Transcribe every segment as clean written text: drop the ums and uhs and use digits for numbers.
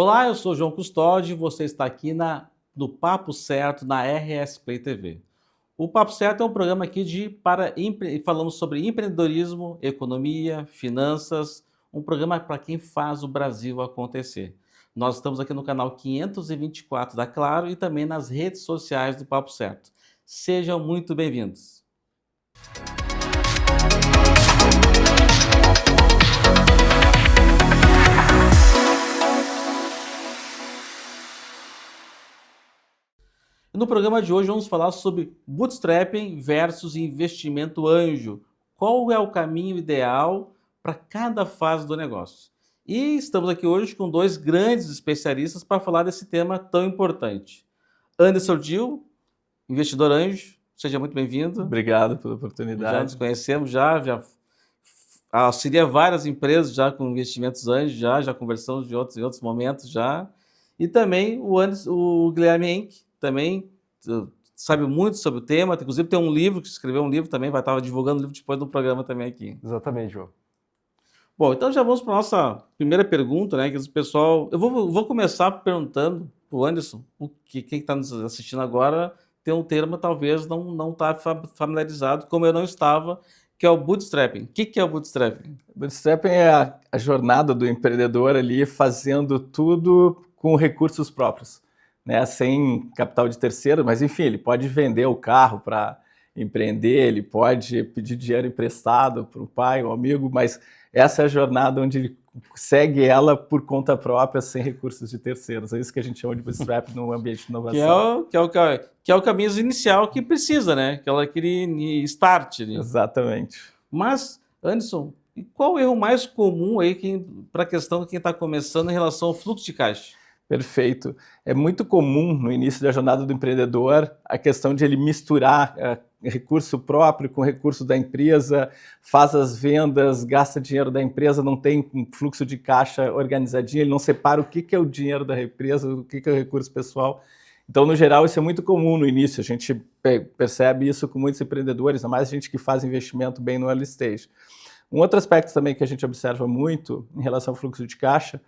Olá, eu sou João Custódio e você está aqui no Papo Certo na RS Play TV. O Papo Certo é um programa aqui falamos sobre empreendedorismo, economia, finanças, um programa para quem faz o Brasil acontecer. Nós estamos aqui no canal 524 da Claro e também nas redes sociais do Papo Certo. Sejam muito bem-vindos. No programa de hoje vamos falar sobre bootstrapping versus investimento anjo. Qual é o caminho ideal para cada fase do negócio? E estamos aqui hoje com dois grandes especialistas para falar desse tema tão importante. Anderson Dil, investidor anjo, seja muito bem-vindo. Obrigado pela oportunidade. Já nos conhecemos, já auxilia várias empresas já com investimentos anjos, já conversamos em outros momentos já. E também o Guilherme Henke, também sabe muito sobre o tema, inclusive tem um livro, que escreveu um livro também, vai estar divulgando o livro depois do programa também aqui. Exatamente, João. Bom, então já vamos para a nossa primeira pergunta, né, que o pessoal... Eu vou começar perguntando para o Anderson, quem está nos assistindo agora tem um termo talvez não está familiarizado, como eu não estava, que é o bootstrapping. O que é o bootstrapping? Bootstrapping é a jornada do empreendedor ali fazendo tudo com recursos próprios, né? Sem capital de terceiro, mas enfim, ele pode vender o carro para empreender, ele pode pedir dinheiro emprestado para o pai ou amigo, mas essa é a jornada onde ele segue ela por conta própria, sem recursos de terceiros. É isso que a gente chama de bootstrap no ambiente de inovação. Que é o caminho inicial que precisa, né? Aquele start. Né? Exatamente. Mas, Anderson, e qual o erro mais comum aí para a questão de quem está começando em relação ao fluxo de caixa? Perfeito. É muito comum no início da jornada do empreendedor a questão de ele misturar recurso próprio com recurso da empresa, faz as vendas, gasta dinheiro da empresa, não tem um fluxo de caixa organizadinho, ele não separa o que é o dinheiro da empresa, o que é o recurso pessoal. Então, no geral, isso é muito comum no início. A gente percebe isso com muitos empreendedores, ainda mais gente que faz investimento bem no early stage. Um outro aspecto também que a gente observa muito em relação ao fluxo de caixa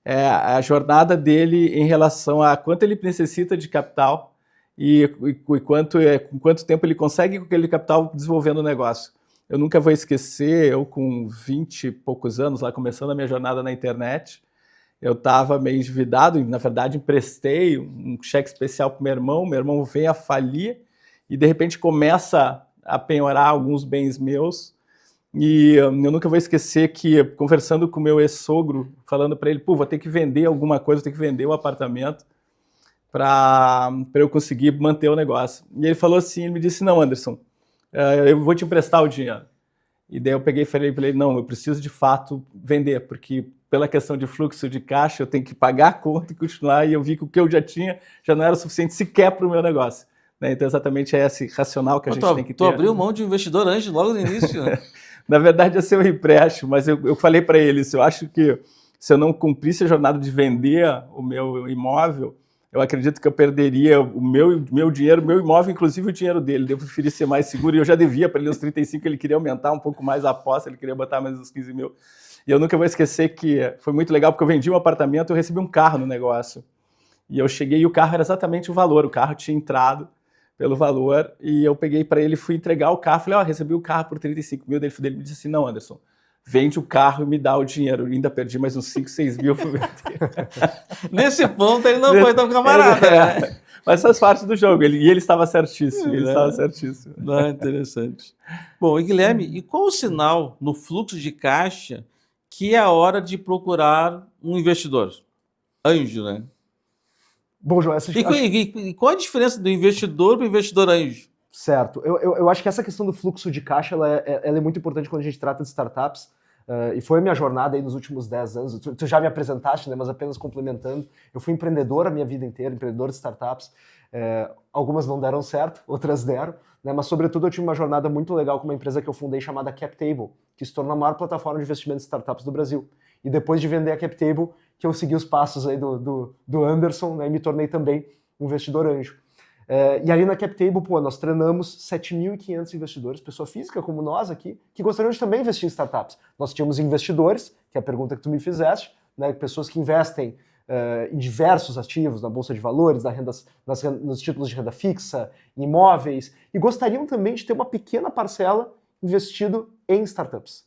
é a jornada dele em relação a quanto ele necessita de capital e com quanto tempo ele consegue com aquele capital desenvolvendo o negócio. Eu nunca vou esquecer, eu com 20 e poucos anos, lá começando a minha jornada na internet, eu estava meio endividado e, na verdade, emprestei um cheque especial para o meu irmão vem a falir e, de repente, começa a penhorar alguns bens meus. E eu nunca vou esquecer que, conversando com o meu ex-sogro, falando para ele, vou ter que vender alguma coisa, vou ter que vender o apartamento para eu conseguir manter o negócio. E ele falou assim, ele me disse, não, Anderson, eu vou te emprestar o dinheiro. E daí eu peguei e falei para ele, não, eu preciso de fato vender, porque pela questão de fluxo de caixa eu tenho que pagar a conta e continuar, e eu vi que o que eu já tinha já não era o suficiente sequer para o meu negócio. Então exatamente é esse racional que a gente tem que ter. Tu abriu mão de um investidor anjo logo no início, né? Na verdade, ia ser um empréstimo, mas eu falei para ele, eu acho que se eu não cumprisse a jornada de vender o meu imóvel, eu acredito que eu perderia o meu dinheiro, meu imóvel, inclusive o dinheiro dele. Eu preferi ser mais seguro e eu já devia para ele os 35, ele queria aumentar um pouco mais a aposta, ele queria botar mais uns 15 mil. E eu nunca vou esquecer que foi muito legal, porque eu vendi um apartamento e eu recebi um carro no negócio. E eu cheguei e o carro era exatamente o valor, o carro tinha entrado pelo valor, e eu peguei para ele, fui entregar o carro, falei, recebi o carro por 35 mil, dele me disse assim, não, Anderson, vende o carro e me dá o dinheiro, eu ainda perdi mais uns 5, 6 mil. Nesse ponto ele não foi tão camarada, né? Mas faz parte do jogo, ele estava certíssimo, estava certíssimo. Não, interessante. Bom, e Guilherme, e qual o sinal no fluxo de caixa que é a hora de procurar um investidor? Anjo, né? Bom, João, e qual a diferença do investidor para o investidor anjo? Certo. Eu acho que essa questão do fluxo de caixa ela é muito importante quando a gente trata de startups. E foi a minha jornada aí nos últimos 10 anos. Tu já me apresentaste, né, mas apenas complementando. Eu fui empreendedor a minha vida inteira, empreendedor de startups. Algumas não deram certo, outras deram. Né, mas, sobretudo, eu tive uma jornada muito legal com uma empresa que eu fundei chamada CapTable, que se tornou a maior plataforma de investimento de startups do Brasil. E depois de vender a CapTable, que eu segui os passos aí do Anderson, né, e me tornei também um investidor anjo. E ali na CapTable, nós treinamos 7.500 investidores, pessoa física como nós aqui, que gostariam de também investir em startups. Nós tínhamos investidores, que é a pergunta que tu me fizeste, né, pessoas que investem em diversos ativos, na Bolsa de Valores, nos títulos de renda fixa, em imóveis, e gostariam também de ter uma pequena parcela investido em startups,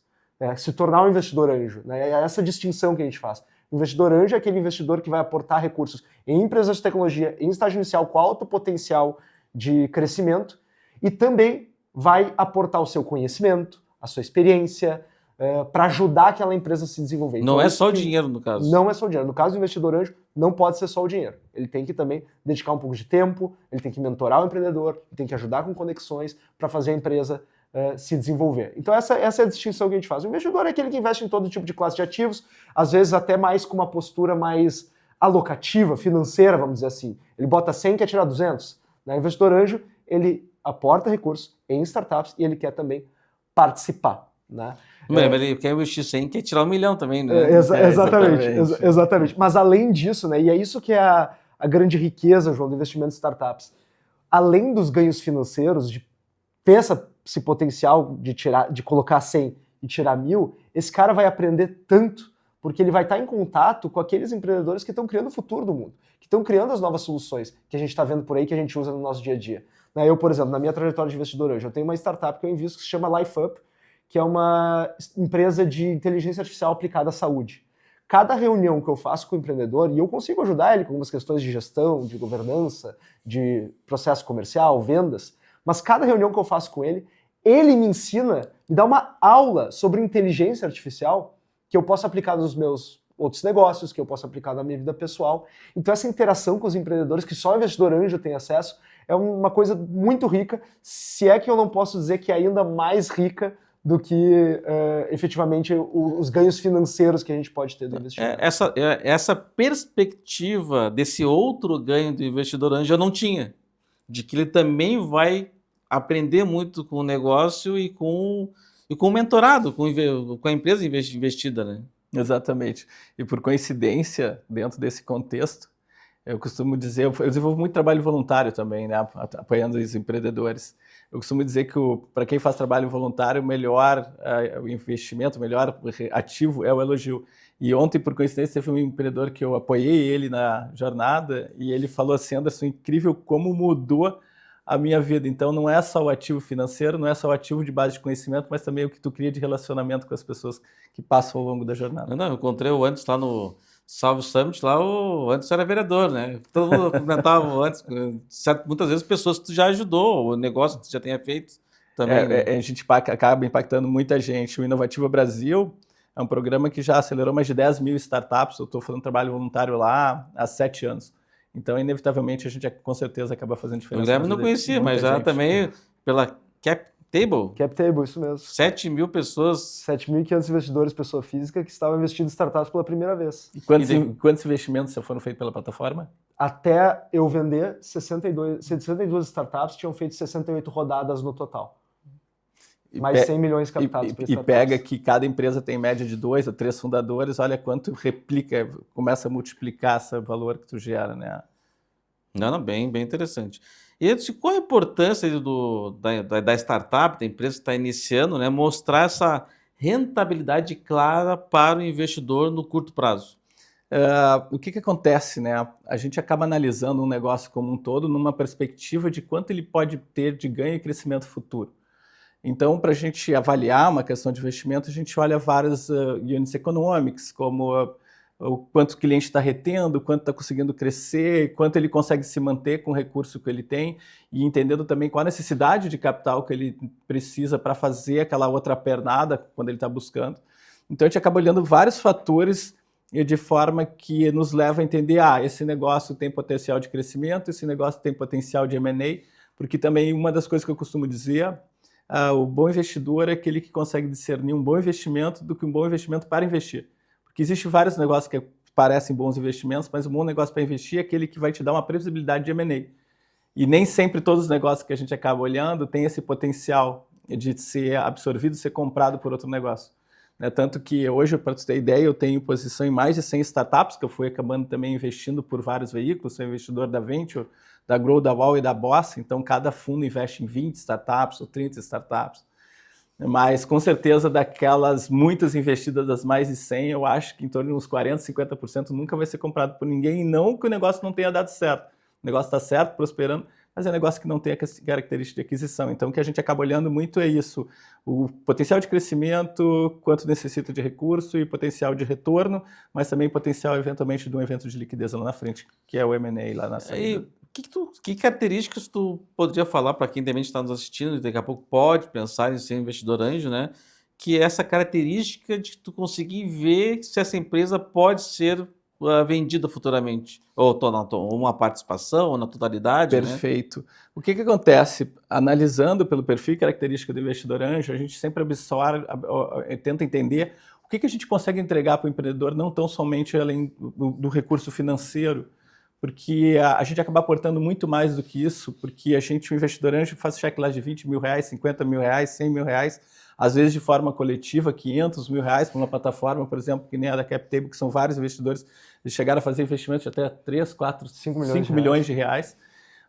se tornar um investidor anjo. Né? É essa distinção que a gente faz. O investidor anjo é aquele investidor que vai aportar recursos em empresas de tecnologia, em estágio inicial com alto potencial de crescimento, e também vai aportar o seu conhecimento, a sua experiência, para ajudar aquela empresa a se desenvolver. Não é só o dinheiro, no caso. Não é só o dinheiro. No caso do investidor anjo, não pode ser só o dinheiro. Ele tem que também dedicar um pouco de tempo, ele tem que mentorar o empreendedor, ele tem que ajudar com conexões para fazer a empresa se desenvolver. Então essa é a distinção que a gente faz. O investidor é aquele que investe em todo tipo de classe de ativos, às vezes até mais com uma postura mais alocativa, financeira, vamos dizer assim. Ele bota 100 e quer tirar 200. O investidor anjo, ele aporta recursos em startups e ele quer também participar. Né? Mas ele quer investir 100 e quer tirar 1 milhão também, né? Exatamente. Mas além disso, né, e é isso que é a grande riqueza, João, do investimento em startups. Além dos ganhos financeiros, de ter esse potencial de colocar 100 e tirar 1.000, esse cara vai aprender tanto, porque ele vai estar em contato com aqueles empreendedores que estão criando o futuro do mundo, que estão criando as novas soluções que a gente está vendo por aí, que a gente usa no nosso dia a dia. Eu, por exemplo, na minha trajetória de investidor hoje, eu tenho uma startup que eu invisto que se chama LifeUp, que é uma empresa de inteligência artificial aplicada à saúde. Cada reunião que eu faço com o empreendedor, e eu consigo ajudar ele com algumas questões de gestão, de governança, de processo comercial, vendas, mas cada reunião que eu faço com ele, ele me ensina, me dá uma aula sobre inteligência artificial que eu posso aplicar nos meus outros negócios, que eu posso aplicar na minha vida pessoal. Então essa interação com os empreendedores, que só o investidor anjo tem acesso, é uma coisa muito rica, se é que eu não posso dizer que é ainda mais rica do que efetivamente os ganhos financeiros que a gente pode ter do investimento. Essa perspectiva desse outro ganho do investidor anjo eu não tinha, de que ele também vai aprender muito com o negócio e com o mentorado, com a empresa investida, né? Exatamente. E por coincidência, dentro desse contexto, eu costumo dizer, eu desenvolvo muito trabalho voluntário também, né, apoiando os empreendedores. Eu costumo dizer que para quem faz trabalho voluntário, o melhor investimento, o melhor ativo é o elogio. E ontem, por coincidência, teve um empreendedor que eu apoiei ele na jornada e ele falou assim: Anderson, incrível como mudou a minha vida. Então não é só o ativo financeiro, não é só o ativo de base de conhecimento, mas também o que tu cria de relacionamento com as pessoas que passam ao longo da jornada. Eu encontrei o Anderson lá no Salve Summit, lá o Anderson era vereador, né? Todo mundo comentava o Anderson, muitas vezes pessoas que tu já ajudou, o negócio que tu já tenha feito também. Né? A gente acaba impactando muita gente. O Inovativa Brasil é um programa que já acelerou mais de 10 mil startups. Eu estou fazendo trabalho voluntário lá há 7 anos. Então, inevitavelmente, a gente com certeza acaba fazendo diferença. O Guilherme não conhecia, mas já também pela CapTable. CapTable, isso mesmo. 7 mil pessoas. 7.500 investidores, pessoa física, que estavam investindo em startups pela primeira vez. E quantos investimentos já foram feitos pela plataforma? Até eu vender, 62 startups tinham feito 68 rodadas no total. Mais 100 milhões captados por startups. E pega que cada empresa tem média de 2 ou 3 fundadores, olha quanto replica, começa a multiplicar esse valor que tu gera, né? Bem interessante. E qual a importância da startup, da empresa que está iniciando, né, mostrar essa rentabilidade clara para o investidor no curto prazo? O que acontece, né? A gente acaba analisando um negócio como um todo numa perspectiva de quanto ele pode ter de ganho e crescimento futuro. Então, para a gente avaliar uma questão de investimento, a gente olha vários units economics, como o quanto o cliente está retendo, quanto está conseguindo crescer, quanto ele consegue se manter com o recurso que ele tem e entendendo também qual a necessidade de capital que ele precisa para fazer aquela outra pernada quando ele está buscando. Então, a gente acaba olhando vários fatores de forma que nos leva a entender, esse negócio tem potencial de crescimento, esse negócio tem potencial de M&A, porque também uma das coisas que eu costumo dizer, o bom investidor é aquele que consegue discernir um bom investimento do que um bom investimento para investir. Porque existem vários negócios que parecem bons investimentos, mas um bom negócio para investir é aquele que vai te dar uma previsibilidade de M&A. E nem sempre todos os negócios que a gente acaba olhando têm esse potencial de ser absorvido, ser comprado por outro negócio. Tanto que hoje, para você ter ideia, eu tenho posição em mais de 100 startups, que eu fui acabando também investindo por vários veículos, sou investidor da Venture, da Grow, da Wall e da Boss, então cada fundo investe em 20 startups ou 30 startups. Mas, com certeza, daquelas muitas investidas, das mais de 100, eu acho que em torno de uns 40%, 50% nunca vai ser comprado por ninguém, e não que o negócio não tenha dado certo. O negócio está certo, prosperando, mas é um negócio que não tem a característica de aquisição. Então, o que a gente acaba olhando muito é isso, o potencial de crescimento, quanto necessita de recurso e potencial de retorno, mas também potencial, eventualmente, de um evento de liquidez lá na frente, que é o M&A lá na saída. Que características tu poderia falar para quem também está nos assistindo e daqui a pouco pode pensar em ser investidor anjo, né? Que é essa característica de tu conseguir ver se essa empresa pode ser vendida futuramente, ou uma participação, ou na totalidade, né? Perfeito. O que acontece? Analisando pelo perfil e característica do investidor anjo, a gente sempre absorve, tenta entender o que a gente consegue entregar para o empreendedor, não tão somente além do recurso financeiro, porque a gente acaba aportando muito mais do que isso, porque o investidor anjo faz cheque lá de 20 mil reais, 50 mil reais, 100 mil reais, às vezes de forma coletiva, 500 mil reais para uma plataforma, por exemplo, que nem a da CapTable, que são vários investidores, eles chegaram a fazer investimentos de até 3, 4, 5 milhões de reais.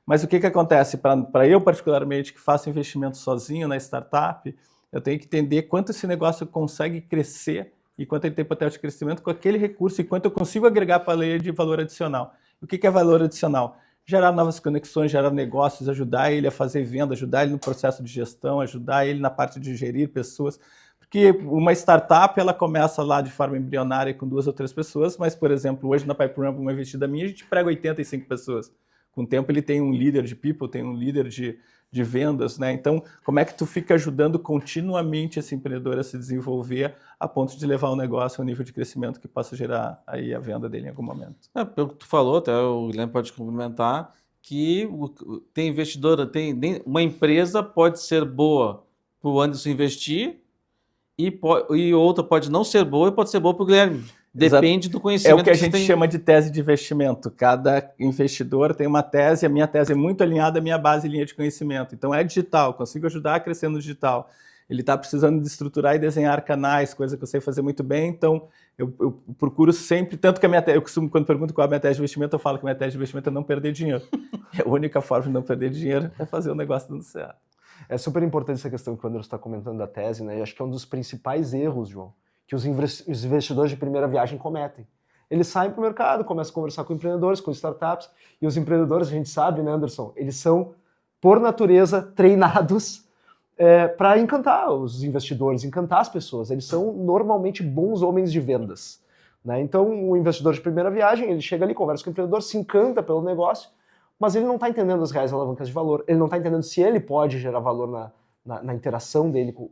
Mas o que acontece? Para eu, particularmente, que faço investimento sozinho na startup, eu tenho que entender quanto esse negócio consegue crescer e quanto ele tem potencial de crescimento com aquele recurso e quanto eu consigo agregar para a lei de valor adicional. O que é valor adicional? Gerar novas conexões, gerar negócios, ajudar ele a fazer venda, ajudar ele no processo de gestão, ajudar ele na parte de gerir pessoas. Porque uma startup, ela começa lá de forma embrionária com 2 ou 3 pessoas, mas, por exemplo, hoje na PipeRun, uma investida minha, a gente prega 85 pessoas. Com o tempo ele tem um líder de people, tem um líder de vendas, né? Então, como é que tu fica ajudando continuamente esse empreendedor a se desenvolver a ponto de levar o negócio a um nível de crescimento que possa gerar aí a venda dele em algum momento? Pelo que tu falou, até o Guilherme pode complementar, que tem investidora, uma empresa pode ser boa para o Anderson investir e outra pode não ser boa e pode ser boa para o Guilherme. Depende do conhecimento. É o que a gente chama de tese de investimento. Cada investidor tem uma tese, a minha tese é muito alinhada à minha base e linha de conhecimento. Então é digital, consigo ajudar a crescer no digital. Ele está precisando de estruturar e desenhar canais, coisa que eu sei fazer muito bem, então eu procuro sempre, tanto que a minha tese, eu costumo, quando pergunto qual é a minha tese de investimento, eu falo que a minha tese de investimento é não perder dinheiro. A única forma de não perder dinheiro é fazer o negócio dando certo. É super importante essa questão que o Anderson está comentando da tese, né? E acho que é um dos principais erros, João, que os investidores de primeira viagem cometem. Eles saem para o mercado, começam a conversar com empreendedores, com startups, e os empreendedores, a gente sabe, né, Anderson, eles são, por natureza, treinados para encantar os investidores, encantar as pessoas. Eles são normalmente bons homens de vendas, né? Então, o investidor de primeira viagem, ele chega ali, conversa com o empreendedor, se encanta pelo negócio, mas ele não está entendendo as reais alavancas de valor, ele não está entendendo se ele pode gerar valor na interação dele com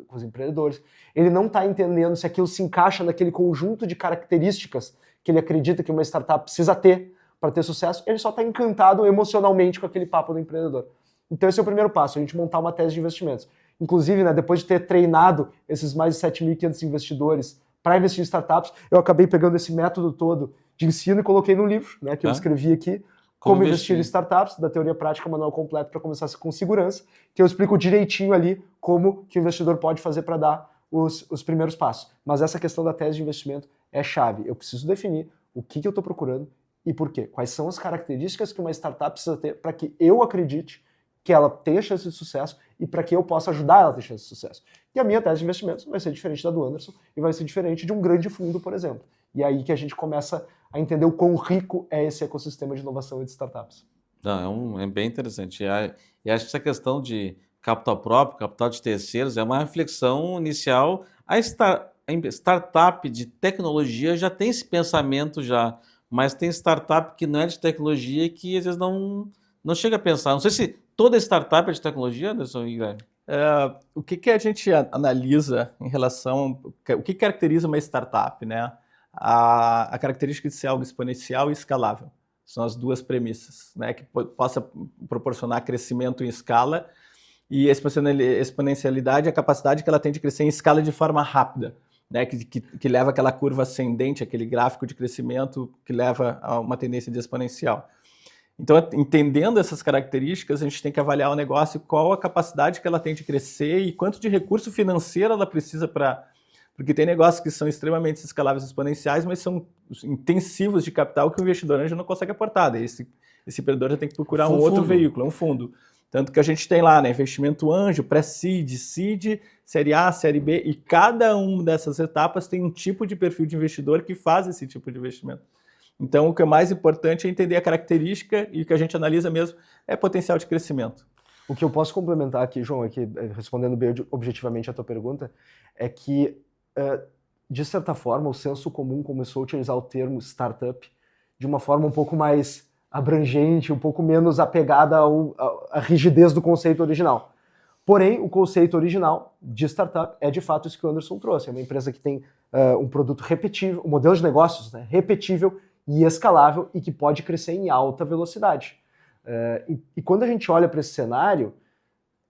os empreendedores. Ele não está entendendo se aquilo se encaixa naquele conjunto de características que ele acredita que uma startup precisa ter para ter sucesso. Ele só está encantado emocionalmente com aquele papo do empreendedor. Então esse é o primeiro passo, a gente montar uma tese de investimentos. Inclusive, né, depois de ter treinado esses mais de 7.500 investidores para investir em startups, eu acabei pegando esse método todo de ensino e coloquei no livro, né, que eu escrevi aqui, Como investir em startups, da teoria prática, manual completo para começar com segurança, que eu explico direitinho ali como que o investidor pode fazer para dar os primeiros passos. Mas essa questão da tese de investimento é chave. Eu preciso definir o que eu estou procurando e por quê. Quais são as características que uma startup precisa ter para que eu acredite que ela tenha chance de sucesso e para que eu possa ajudar ela a ter chance de sucesso. E a minha tese de investimentos vai ser diferente da do Anderson e vai ser diferente de um grande fundo, por exemplo. E é aí que a gente começa a entender o quão rico é esse ecossistema de inovação e de startups. Não, é bem interessante. E acho que essa questão de capital próprio, capital de terceiros, é uma reflexão inicial. A startup de tecnologia já tem esse pensamento já, mas tem startup que não é de tecnologia e que às vezes não chega a pensar. Não sei se toda startup é de tecnologia, Anderson e Guilherme. O que a gente analisa em relação... O que caracteriza uma startup, né? A característica de ser algo exponencial e escalável. São as duas premissas, né? Que possa proporcionar crescimento em escala e exponencialidade, a capacidade que ela tem de crescer em escala de forma rápida, né? Que leva aquela curva ascendente, aquele gráfico de crescimento que leva a uma tendência de exponencial. Então, entendendo essas características, a gente tem que avaliar o negócio, qual a capacidade que ela tem de crescer e quanto de recurso financeiro ela precisa para... Porque tem negócios que são extremamente escaláveis exponenciais, mas são intensivos de capital que o investidor anjo não consegue aportar. Daí esse empreendedor já tem que procurar um outro veículo, um fundo. Tanto que a gente tem lá, né, investimento anjo, pré-seed, seed, série A, série B, e cada uma dessas etapas tem um tipo de perfil de investidor que faz esse tipo de investimento. Então, o que é mais importante é entender a característica e o que a gente analisa mesmo é potencial de crescimento. O que eu posso complementar aqui, João, aqui, respondendo bem objetivamente a tua pergunta, é que, de certa forma, o senso comum começou a utilizar o termo startup de uma forma um pouco mais abrangente, um pouco menos apegada à rigidez do conceito original. Porém, o conceito original de startup é de fato isso que o Anderson trouxe. É uma empresa que tem um produto repetível, um modelo de negócios, né, repetível e escalável e que pode crescer em alta velocidade. E quando a gente olha para esse cenário,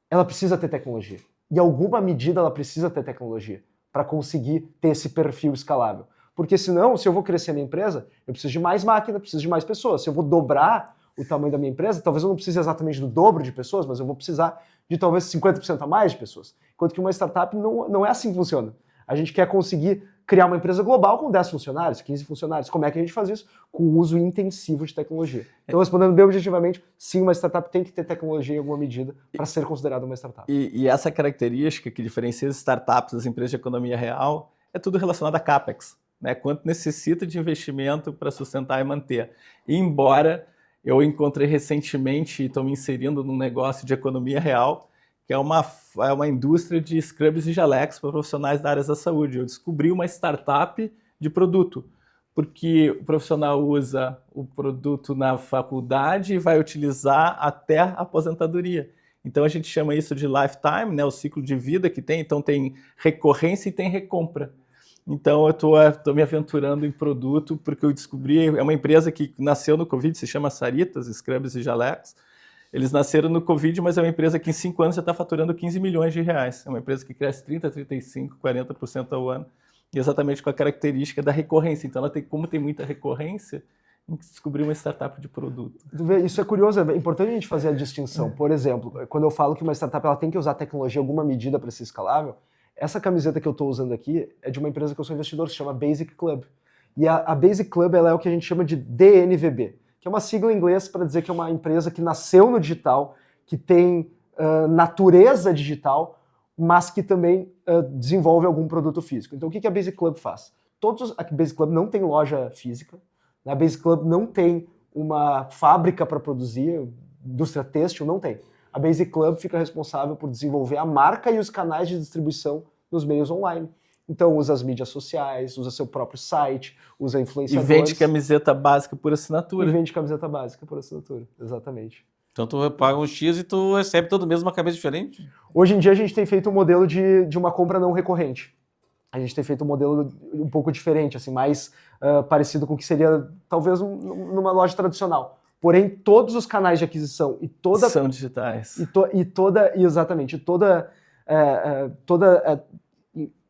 ela precisa ter tecnologia. Em alguma medida ela precisa ter tecnologia para conseguir ter esse perfil escalável. Porque senão, se eu vou crescer a minha empresa, eu preciso de mais máquina, preciso de mais pessoas. Se eu vou dobrar o tamanho da minha empresa, talvez eu não precise exatamente do dobro de pessoas, mas eu vou precisar de talvez 50% a mais de pessoas. Enquanto que uma startup não é assim que funciona. A gente quer conseguir criar uma empresa global com 10 funcionários, 15 funcionários. Como é que a gente faz isso? Com o uso intensivo de tecnologia. Então, respondendo bem objetivamente, sim, uma startup tem que ter tecnologia em alguma medida para ser considerada uma startup. E essa característica que diferencia as startups das empresas de economia real é tudo relacionado a CAPEX, né? Quanto necessita de investimento para sustentar e manter. E embora eu encontrei recentemente e estou me inserindo num negócio de economia real, que é uma indústria de scrubs e jalecos para profissionais da área da saúde. Eu descobri uma startup de produto, porque o profissional usa o produto na faculdade e vai utilizar até a aposentadoria. Então a gente chama isso de lifetime, né, o ciclo de vida que tem. Então tem recorrência e tem recompra. Então eu estou me aventurando em produto porque eu descobri, é uma empresa que nasceu no Covid, se chama Saritas, Scrubs e Jalecos. Eles nasceram no Covid, mas é uma empresa que em 5 anos já está faturando 15 milhões de reais. É uma empresa que cresce 30%, 35%, 40% ao ano. E exatamente com a característica da recorrência. Então, como tem muita recorrência, tem que descobrir uma startup de produto. Isso é curioso, é importante a gente fazer a distinção. Por exemplo, quando eu falo que uma startup ela tem que usar tecnologia em alguma medida para ser escalável, essa camiseta que eu estou usando aqui é de uma empresa que eu sou investidor, que se chama Basic Club. E a Basic Club ela é o que a gente chama de DNVB, que é uma sigla em inglês para dizer que é uma empresa que nasceu no digital, que tem natureza digital, mas que também desenvolve algum produto físico. Então o que a Basic Club faz? A Basic Club não tem loja física, a Basic Club não tem uma fábrica para produzir, indústria têxtil, não tem. A Basic Club fica responsável por desenvolver a marca e os canais de distribuição nos meios online. Então usa as mídias sociais, usa seu próprio site, usa influenciadores. E vende camiseta básica por assinatura. E vende camiseta básica por assinatura, exatamente. Então tu paga um X e tu recebe todo mês uma camisa diferente? Hoje em dia a gente tem feito um modelo de uma compra não recorrente. A gente tem feito um modelo um pouco diferente, assim, mais parecido com o que seria talvez numa loja tradicional. Porém, todos os canais de aquisição e toda... São digitais.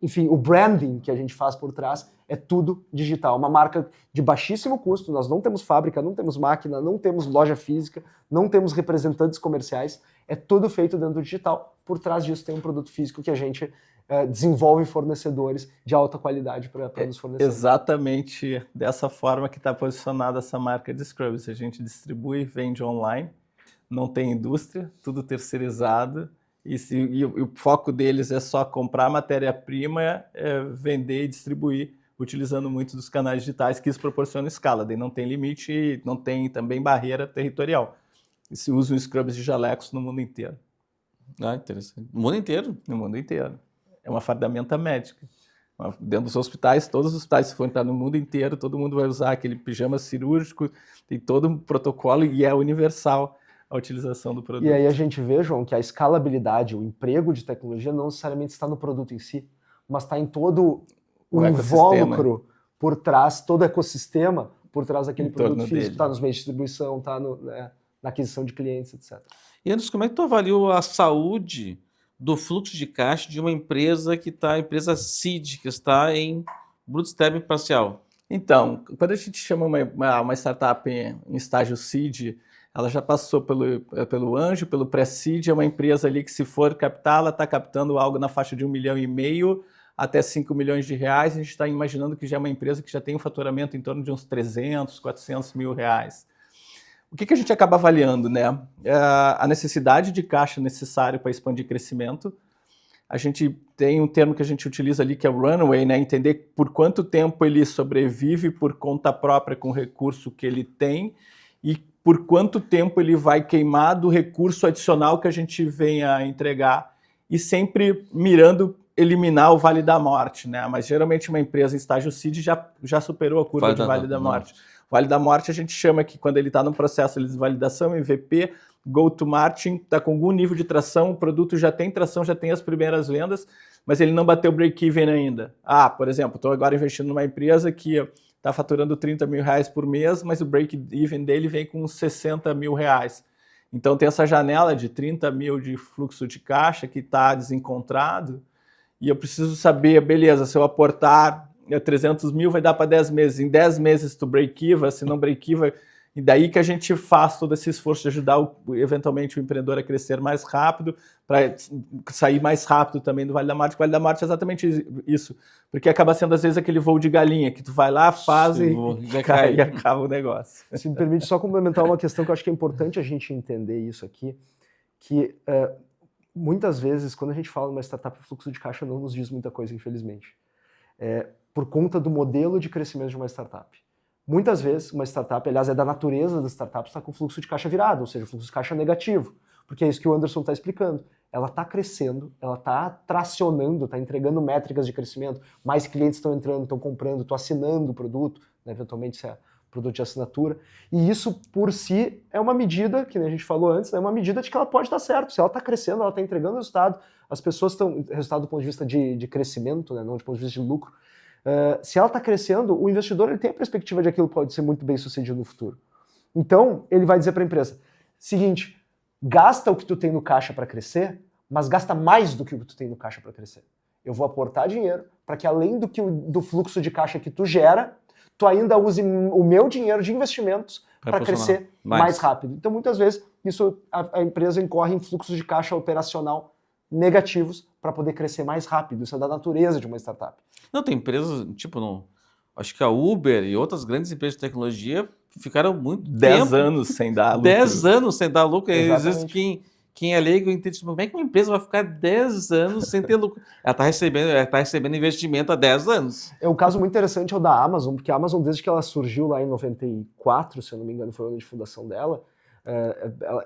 Enfim, o branding que a gente faz por trás é tudo digital. Uma marca de baixíssimo custo, nós não temos fábrica, não temos máquina, não temos loja física, não temos representantes comerciais, é tudo feito dentro do digital. Por trás disso tem um produto físico que a gente desenvolve fornecedores de alta qualidade para nos fornecer. Exatamente dessa forma que está posicionada essa marca de Scrubs. A gente distribui e vende online, não tem indústria, tudo terceirizado. E o foco deles é só comprar matéria-prima, vender e distribuir, utilizando muito dos canais digitais, que isso proporciona escala. Daí não tem limite e não tem também barreira territorial. E se usam scrubs de jalecos no mundo inteiro. Ah, interessante. No mundo inteiro? No mundo inteiro. É uma ferramenta médica. Dentro dos hospitais, todos os hospitais, se for entrar no mundo inteiro, todo mundo vai usar aquele pijama cirúrgico, tem todo um protocolo e é universal a utilização do produto. E aí a gente vê, João, que a escalabilidade, o emprego de tecnologia não necessariamente está no produto em si, mas está em todo o invólucro por trás, todo o ecossistema por trás daquele produto físico. Está nos meios de distribuição, está na aquisição de clientes, etc. E Anderson, como é que tu avaliou a saúde do fluxo de caixa de uma empresa que está, a empresa seed, que está em bootstrap parcial? Então, quando a gente chama uma startup em estágio seed, ela já passou pelo anjo, pelo pré-seed, é uma empresa ali que, se for captar, ela está captando algo na faixa de 1,5 milhão até 5 milhões de reais. A gente está imaginando que já é uma empresa que já tem um faturamento em torno de uns 300, 400 mil reais. O que a gente acaba avaliando, né? A necessidade de caixa necessário para expandir crescimento. A gente tem um termo que a gente utiliza ali que é o runway, né? Entender por quanto tempo ele sobrevive por conta própria com o recurso que ele tem e por quanto tempo ele vai queimar do recurso adicional que a gente vem a entregar e sempre mirando eliminar o Vale da Morte, né? Mas geralmente uma empresa em estágio seed já superou a curva de Vale da Morte. Vale da Morte a gente chama que quando ele está no processo de validação, MVP, go-to-market, está com algum nível de tração, o produto já tem tração, já tem as primeiras vendas, mas ele não bateu break-even ainda. Por exemplo, estou agora investindo numa empresa que está faturando 30 mil reais por mês, mas o break-even dele vem com 60 mil reais. Então tem essa janela de 30 mil de fluxo de caixa que está desencontrado e eu preciso saber, beleza, se eu aportar 300 mil vai dar para 10 meses. Em 10 meses tu break-even, se não break-even, e daí que a gente faz todo esse esforço de ajudar eventualmente o empreendedor a crescer mais rápido, para sair mais rápido também do Vale da Morte. O Vale da Morte é exatamente isso, porque acaba sendo às vezes aquele voo de galinha, que tu vai lá, faz e acaba o negócio. Se me permite só complementar uma questão que eu acho que é importante a gente entender isso aqui, que muitas vezes quando a gente fala numa startup, o fluxo de caixa não nos diz muita coisa, infelizmente. Por conta do modelo de crescimento de uma startup. Muitas vezes, uma startup, aliás, é da natureza das startups, está com fluxo de caixa virado, ou seja, fluxo de caixa negativo, porque é isso que o Anderson está explicando. Ela está crescendo, ela está tracionando, está entregando métricas de crescimento, mais clientes estão entrando, estão comprando, estão assinando o produto, né, eventualmente se é produto de assinatura, e isso por si é uma medida, que a gente falou antes, é uma medida de que ela pode dar certo. Se ela está crescendo, ela está entregando resultado, as pessoas estão, resultado do ponto de vista de crescimento, né, não do ponto de vista de lucro. Se ela está crescendo, o investidor ele tem a perspectiva de que aquilo pode ser muito bem sucedido no futuro. Então, ele vai dizer para a empresa, seguinte, gasta o que tu tem no caixa para crescer, mas gasta mais do que o que tu tem no caixa para crescer. Eu vou aportar dinheiro para que além do fluxo de caixa que tu gera, tu ainda use o meu dinheiro de investimentos para crescer mais rápido. Então, muitas vezes, a empresa incorre em fluxos de caixa operacional negativos para poder crescer mais rápido. Isso é da natureza de uma startup. Não, tem empresas, tipo, acho que a Uber e outras grandes empresas de tecnologia ficaram muito 10 anos sem dar lucro. 10 anos sem dar lucro. Exatamente. Às vezes quem é leigo entende, como é que uma empresa vai ficar 10 anos sem ter lucro? Ela está recebendo investimento há 10 anos. Um caso muito interessante é o da Amazon, porque a Amazon, desde que ela surgiu lá em 94, se eu não me engano, foi o ano de fundação dela,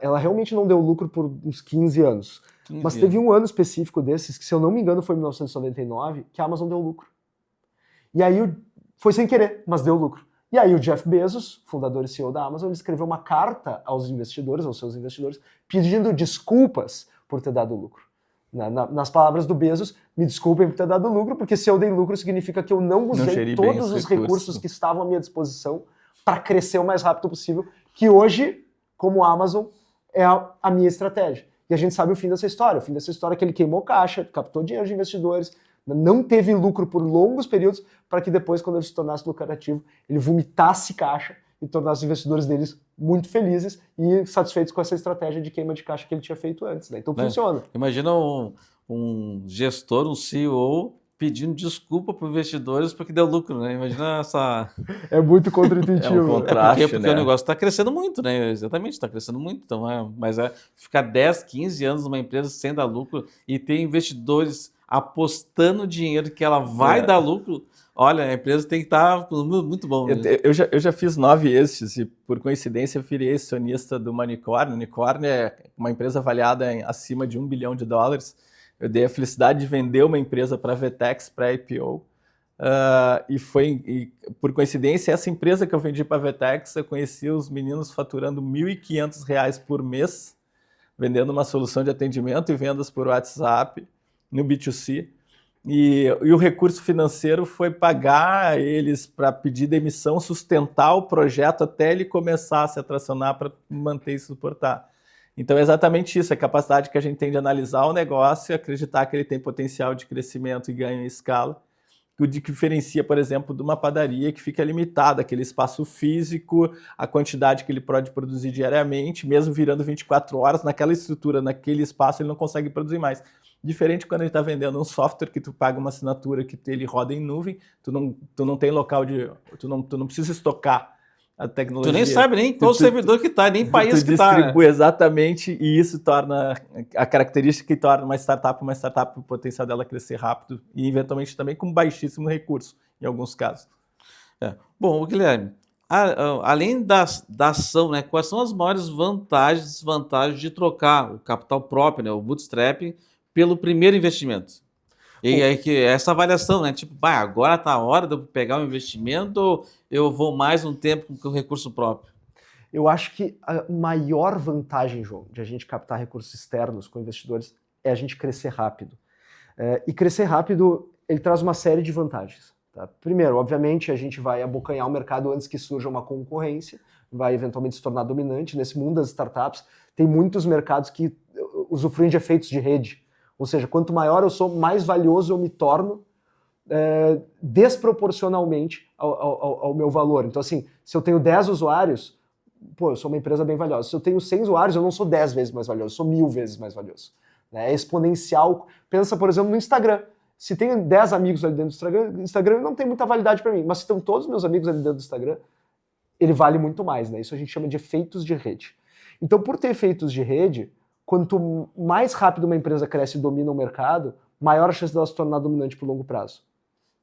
ela realmente não deu lucro por uns 15 anos. Mas teve um ano específico desses, que se eu não me engano foi em 1999, que a Amazon deu lucro. E aí foi sem querer, mas deu lucro. E aí o Jeff Bezos, fundador e CEO da Amazon, ele escreveu uma carta aos investidores, aos seus investidores, pedindo desculpas por ter dado lucro. Nas palavras do Bezos, me desculpem por ter dado lucro, porque se eu dei lucro significa que eu não usei todos os recursos que estavam à minha disposição para crescer o mais rápido possível, que hoje, como Amazon, é a minha estratégia. E a gente sabe o fim dessa história. O fim dessa história é que ele queimou caixa, captou dinheiro de investidores, não teve lucro por longos períodos, para que depois, quando ele se tornasse lucrativo, ele vomitasse caixa e tornasse os investidores deles muito felizes e satisfeitos com essa estratégia de queima de caixa que ele tinha feito antes. Né? Então funciona. Imagina um gestor, um CEO, pedindo desculpa para os investidores porque deu lucro, né? Imagina essa... É muito contraintuitivo. É um contraste, porque o negócio está crescendo muito, né? Exatamente, está crescendo muito. Então, mas ficar 10, 15 anos numa empresa sem dar lucro e ter investidores apostando dinheiro que ela vai dar lucro, olha, a empresa tem que estar muito bom. Eu já fiz 9 exits e, por coincidência, eu virei acionista do Unicórnio. Unicórnio é uma empresa avaliada em acima de $1 bilhão. Eu dei a felicidade de vender uma empresa para a Vetex, pré-IPO. E por coincidência, essa empresa que eu vendi para a Vetex, eu conheci os meninos faturando R$ 1.500 por mês, vendendo uma solução de atendimento e vendas por WhatsApp no B2C. E o recurso financeiro foi pagar eles para pedir demissão, sustentar o projeto até ele começar a se atracionar para manter e suportar. Então é exatamente isso, a capacidade que a gente tem de analisar o negócio e acreditar que ele tem potencial de crescimento e ganho em escala, que diferencia, por exemplo, de uma padaria que fica limitada, aquele espaço físico, a quantidade que ele pode produzir diariamente, mesmo virando 24 horas, naquela estrutura, naquele espaço, ele não consegue produzir mais. Diferente quando ele está vendendo um software que tu paga uma assinatura que ele roda em nuvem, tu não tem local de... Tu não precisa estocar. a tecnologia. Tu nem sabe nem qual servidor que está, nem país tu que está. distribui exatamente, e isso torna a característica que torna uma startup, o potencial dela crescer rápido e eventualmente também com baixíssimo recurso, em alguns casos. Bom, Guilherme, além da ação, né, quais são as maiores vantagens e desvantagens de trocar o capital próprio, né, o bootstrap, pelo primeiro investimento? E aí que essa avaliação, né? Tipo, agora tá a hora de eu pegar um investimento ou eu vou mais um tempo com o recurso próprio? Eu acho que a maior vantagem, João, de a gente captar recursos externos com investidores é a gente crescer rápido. E crescer rápido, ele traz uma série de vantagens. Tá? Primeiro, obviamente, a gente vai abocanhar o mercado antes que surja uma concorrência, vai eventualmente se tornar dominante. Nesse mundo das startups, tem muitos mercados que usufruem de efeitos de rede. Ou seja, quanto maior eu sou, mais valioso eu me torno desproporcionalmente ao meu valor. Então, assim, se eu tenho 10 usuários, eu sou uma empresa bem valiosa. Se eu tenho 100 usuários, eu não sou 10 vezes mais valioso, eu sou 1000 vezes mais valioso. É exponencial. Pensa, por exemplo, no Instagram. Se tem 10 amigos ali dentro do Instagram não tem muita validade para mim. Mas se estão todos os meus amigos ali dentro do Instagram, ele vale muito mais. Né? Isso a gente chama de efeitos de rede. Então, por ter efeitos de rede, quanto mais rápido uma empresa cresce e domina o mercado, maior a chance dela se tornar dominante por longo prazo.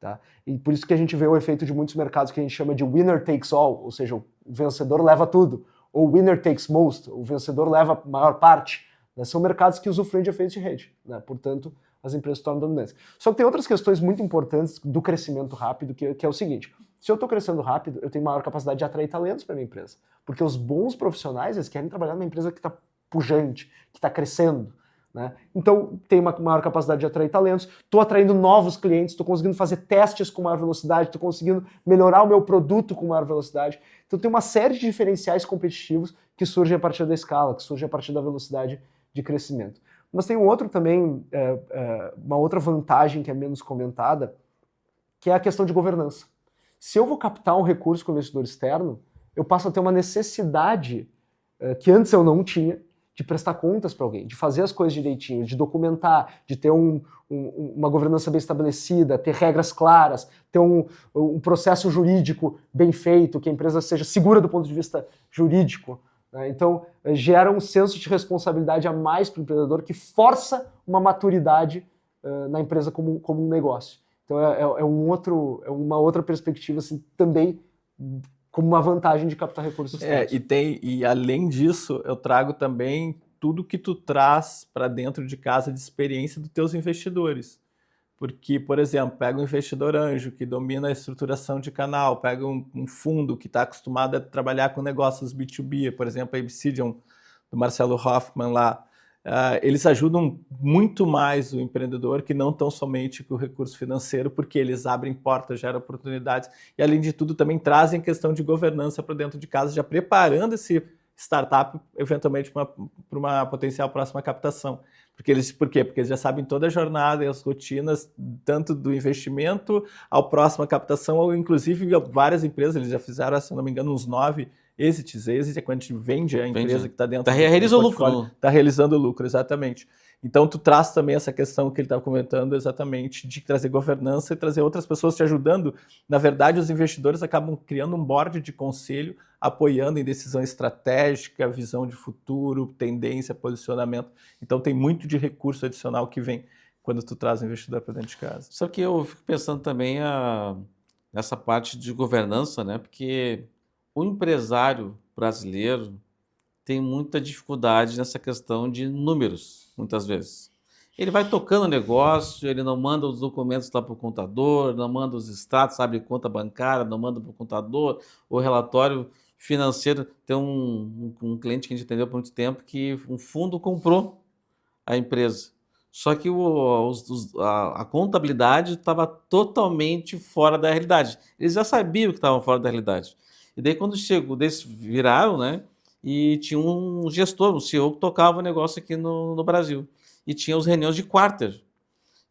Tá? E por isso que a gente vê o efeito de muitos mercados que a gente chama de winner takes all, ou seja, o vencedor leva tudo, ou winner takes most, o vencedor leva a maior parte. Né? São mercados que usufruem de efeitos de rede. Né? Portanto, as empresas se tornam dominantes. Só que tem outras questões muito importantes do crescimento rápido, que é o seguinte: se eu estou crescendo rápido, eu tenho maior capacidade de atrair talentos para a minha empresa. Porque os bons profissionais, eles querem trabalhar numa empresa que está pujante, que está crescendo. Né? Então, tem uma maior capacidade de atrair talentos, estou atraindo novos clientes, estou conseguindo fazer testes com maior velocidade, estou conseguindo melhorar o meu produto com maior velocidade. Então, tem uma série de diferenciais competitivos que surgem a partir da escala, que surgem a partir da velocidade de crescimento. Mas tem um outro também, uma outra vantagem que é menos comentada, que é a questão de governança. Se eu vou captar um recurso com investidor externo, eu passo a ter uma necessidade que antes eu não tinha, de prestar contas para alguém, de fazer as coisas direitinho, de documentar, de ter uma governança bem estabelecida, ter regras claras, ter um processo jurídico bem feito, que a empresa seja segura do ponto de vista jurídico. Né? Então, gera um senso de responsabilidade a mais para o empreendedor que força uma maturidade na empresa como um negócio. Então, é uma outra perspectiva assim, também como uma vantagem de captar recursos externos. E além disso, eu trago também tudo que tu traz para dentro de casa de experiência dos teus investidores. Porque, por exemplo, pega um investidor anjo que domina a estruturação de canal, pega um fundo que está acostumado a trabalhar com negócios B2B, por exemplo, a Obsidian, do Marcelo Hoffman lá. Eles ajudam muito mais o empreendedor que não tão somente com o recurso financeiro, porque eles abrem portas, geram oportunidades e, além de tudo, também trazem questão de governança para dentro de casa, já preparando esse startup eventualmente para uma potencial próxima captação. Por quê? Porque eles já sabem toda a jornada e as rotinas, tanto do investimento ao próxima captação, ou inclusive várias empresas, eles já fizeram, se não me engano, uns 9 exits. Exit é quando a gente vende a empresa que está dentro. Está realizando lucro. Está realizando lucro, exatamente. Então, tu traz também essa questão que ele estava comentando, exatamente, de trazer governança e trazer outras pessoas te ajudando. Na verdade, os investidores acabam criando um board de conselho, apoiando em decisão estratégica, visão de futuro, tendência, posicionamento. Então, tem muito de recurso adicional que vem quando tu traz o investidor para dentro de casa. Só que eu fico pensando também nessa parte de governança, né? Porque o empresário brasileiro tem muita dificuldade nessa questão de números, muitas vezes. Ele vai tocando o negócio, ele não manda os documentos lá para o contador, não manda os extratos, abre conta bancária, não manda para o contador, o relatório financeiro. Tem um cliente que a gente atendeu por muito tempo que um fundo comprou a empresa. Só que a contabilidade estava totalmente fora da realidade. Eles já sabiam que estavam fora da realidade. E daí quando chegou, eles viraram, né? E tinha um gestor, um CEO que tocava o negócio aqui no Brasil. E tinha os reuniões de quarter.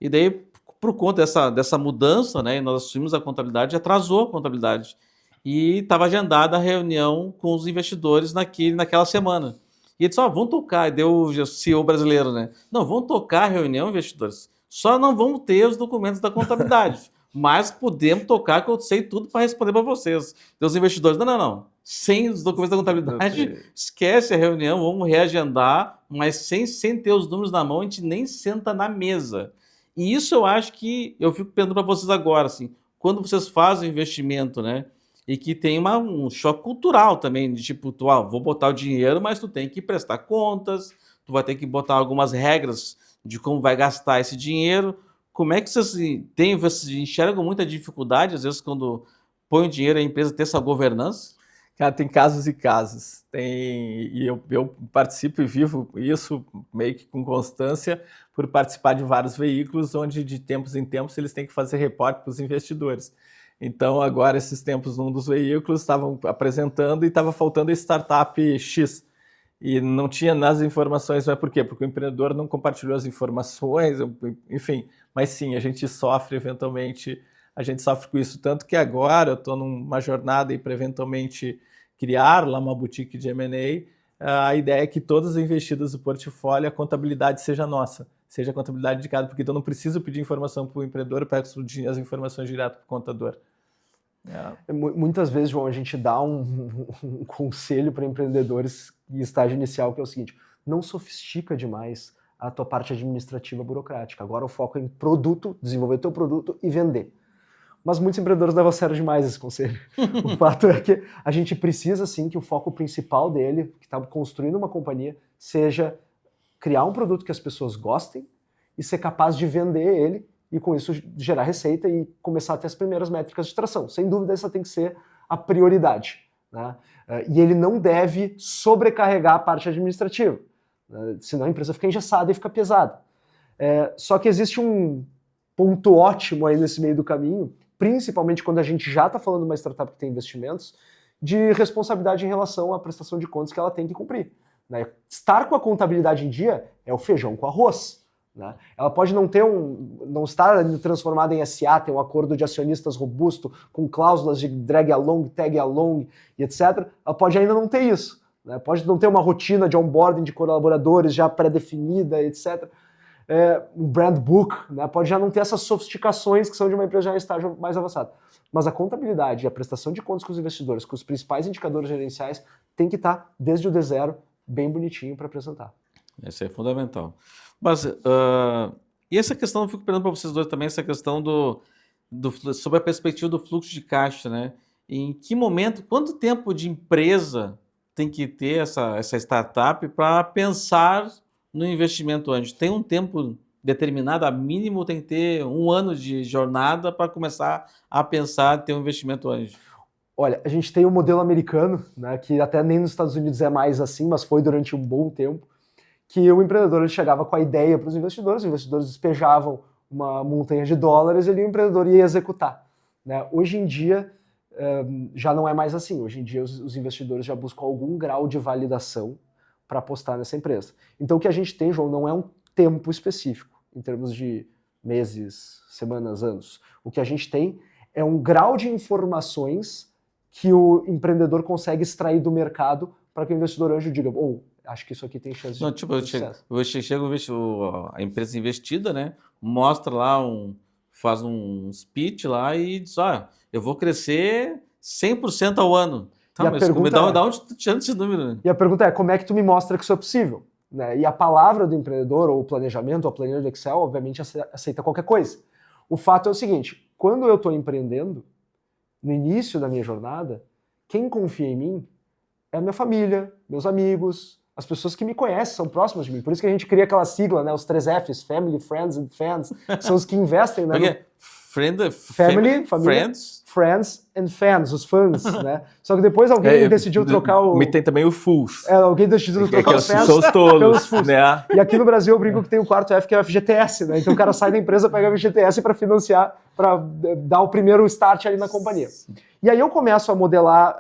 E daí, por conta dessa mudança, né, nós assumimos a contabilidade, atrasou a contabilidade. E estava agendada a reunião com os investidores naquela semana. E ele disse, vamos tocar. E deu o CEO brasileiro, né? Não, vamos tocar a reunião, investidores. Só não vamos ter os documentos da contabilidade. Mas podemos tocar, que eu sei tudo para responder para vocês. E os investidores, não. sem os documentos da contabilidade, esquece a reunião, vamos reagendar, mas sem ter os números na mão, a gente nem senta na mesa. E isso eu acho que, eu fico perguntando para vocês agora, assim, quando vocês fazem investimento, né, e que tem um choque cultural também, de tipo, vou botar o dinheiro, mas tu tem que prestar contas, tu vai ter que botar algumas regras de como vai gastar esse dinheiro. Como é que vocês enxergam muita dificuldade, às vezes, quando põe o dinheiro, a empresa ter essa governança? Cara, tem casos e casos. E eu participo e vivo isso meio que com constância por participar de vários veículos onde, de tempos em tempos, eles têm que fazer reporte para os investidores. Então, agora, esses tempos, num dos veículos, estavam apresentando e estava faltando a startup X. E não tinha nas informações, mas por quê? Porque o empreendedor não compartilhou as informações, enfim. Mas sim, a gente sofre eventualmente, a gente sofre com isso. Tanto que agora eu estou numa jornada para eventualmente criar lá uma boutique de M&A. A ideia é que todas as investidas do portfólio, a contabilidade seja nossa, seja a contabilidade de cada, porque então eu não preciso pedir informação para o empreendedor, eu pego as informações direto para o contador. Muitas vezes, João, a gente dá um conselho para empreendedores em estágio inicial, que é o seguinte: não sofistica demais a tua parte administrativa burocrática. Agora o foco é em produto, desenvolver teu produto e vender. Mas muitos empreendedores levam a sério demais esse conselho. O fato é que a gente precisa, sim, que o foco principal dele, que está construindo uma companhia, seja criar um produto que as pessoas gostem e ser capaz de vender ele e, com isso, gerar receita e começar a ter as primeiras métricas de tração. Sem dúvida, essa tem que ser a prioridade, né? E ele não deve sobrecarregar a parte administrativa, né? Senão a empresa fica engessada e fica pesada. Só que existe um ponto ótimo aí nesse meio do caminho, principalmente quando a gente já está falando de uma startup que tem investimentos, de responsabilidade em relação à prestação de contas que ela tem que cumprir, né? Estar com a contabilidade em dia é o feijão com arroz, né? Ela pode não estar transformada em SA, ter um acordo de acionistas robusto, com cláusulas de drag along, tag along e etc. Ela pode ainda não ter isso, né? Pode não ter uma rotina de onboarding de colaboradores já pré-definida, etc. Um brand book, né? Pode já não ter essas sofisticações que são de uma empresa já em estágio mais avançado. Mas a contabilidade e a prestação de contas com os investidores, com os principais indicadores gerenciais, tem que estar desde o D0 bem bonitinho para apresentar. Isso é fundamental. Mas, e essa questão, eu fico perguntando para vocês dois também, essa questão sobre a perspectiva do fluxo de caixa, né? Em que momento, quanto tempo de empresa tem que ter essa startup para pensar no investimento anjo? Tem um tempo determinado, a mínimo tem que ter 1 ano de jornada para começar a pensar em ter um investimento anjo? Olha, a gente tem o modelo americano, né, que até nem nos Estados Unidos é mais assim, mas foi durante um bom tempo, que o empreendedor ele chegava com a ideia para os investidores despejavam uma montanha de dólares e o empreendedor ia executar, né? Hoje em dia já não é mais assim. Hoje em dia os investidores já buscam algum grau de validação para apostar nessa empresa. Então o que a gente tem, João, não é um tempo específico, em termos de meses, semanas, anos. O que a gente tem é um grau de informações que o empreendedor consegue extrair do mercado para que o investidor anjo diga, acho que isso aqui tem chance de sucesso. Chega a empresa investida, né? Mostra lá, faz um speech lá e diz, eu vou crescer 100% ao ano. Tá, mas da onde tu tirando esse número? E a pergunta é, como é que tu me mostra que isso é possível? Né? E a palavra do empreendedor, ou o planejamento, ou a planilha do Excel, obviamente aceita qualquer coisa. O fato é o seguinte, quando eu estou empreendendo, no início da minha jornada, quem confia em mim é a minha família, meus amigos, as pessoas que me conhecem, são próximas de mim. Por isso que a gente cria aquela sigla, né? Os 3 Fs, Family, Friends and Fans, são os que investem, né? Family, Friends and Fans, os fãs, né? Só que depois alguém decidiu trocar o... Tem também o Fools. Alguém decidiu trocar os fans pelos Fools. Né? E aqui no Brasil eu brinco que tem o 4º F, que é o FGTS, né? Então o cara sai da empresa, pega o FGTS para financiar, para dar o primeiro start ali na companhia. E aí eu começo a modelar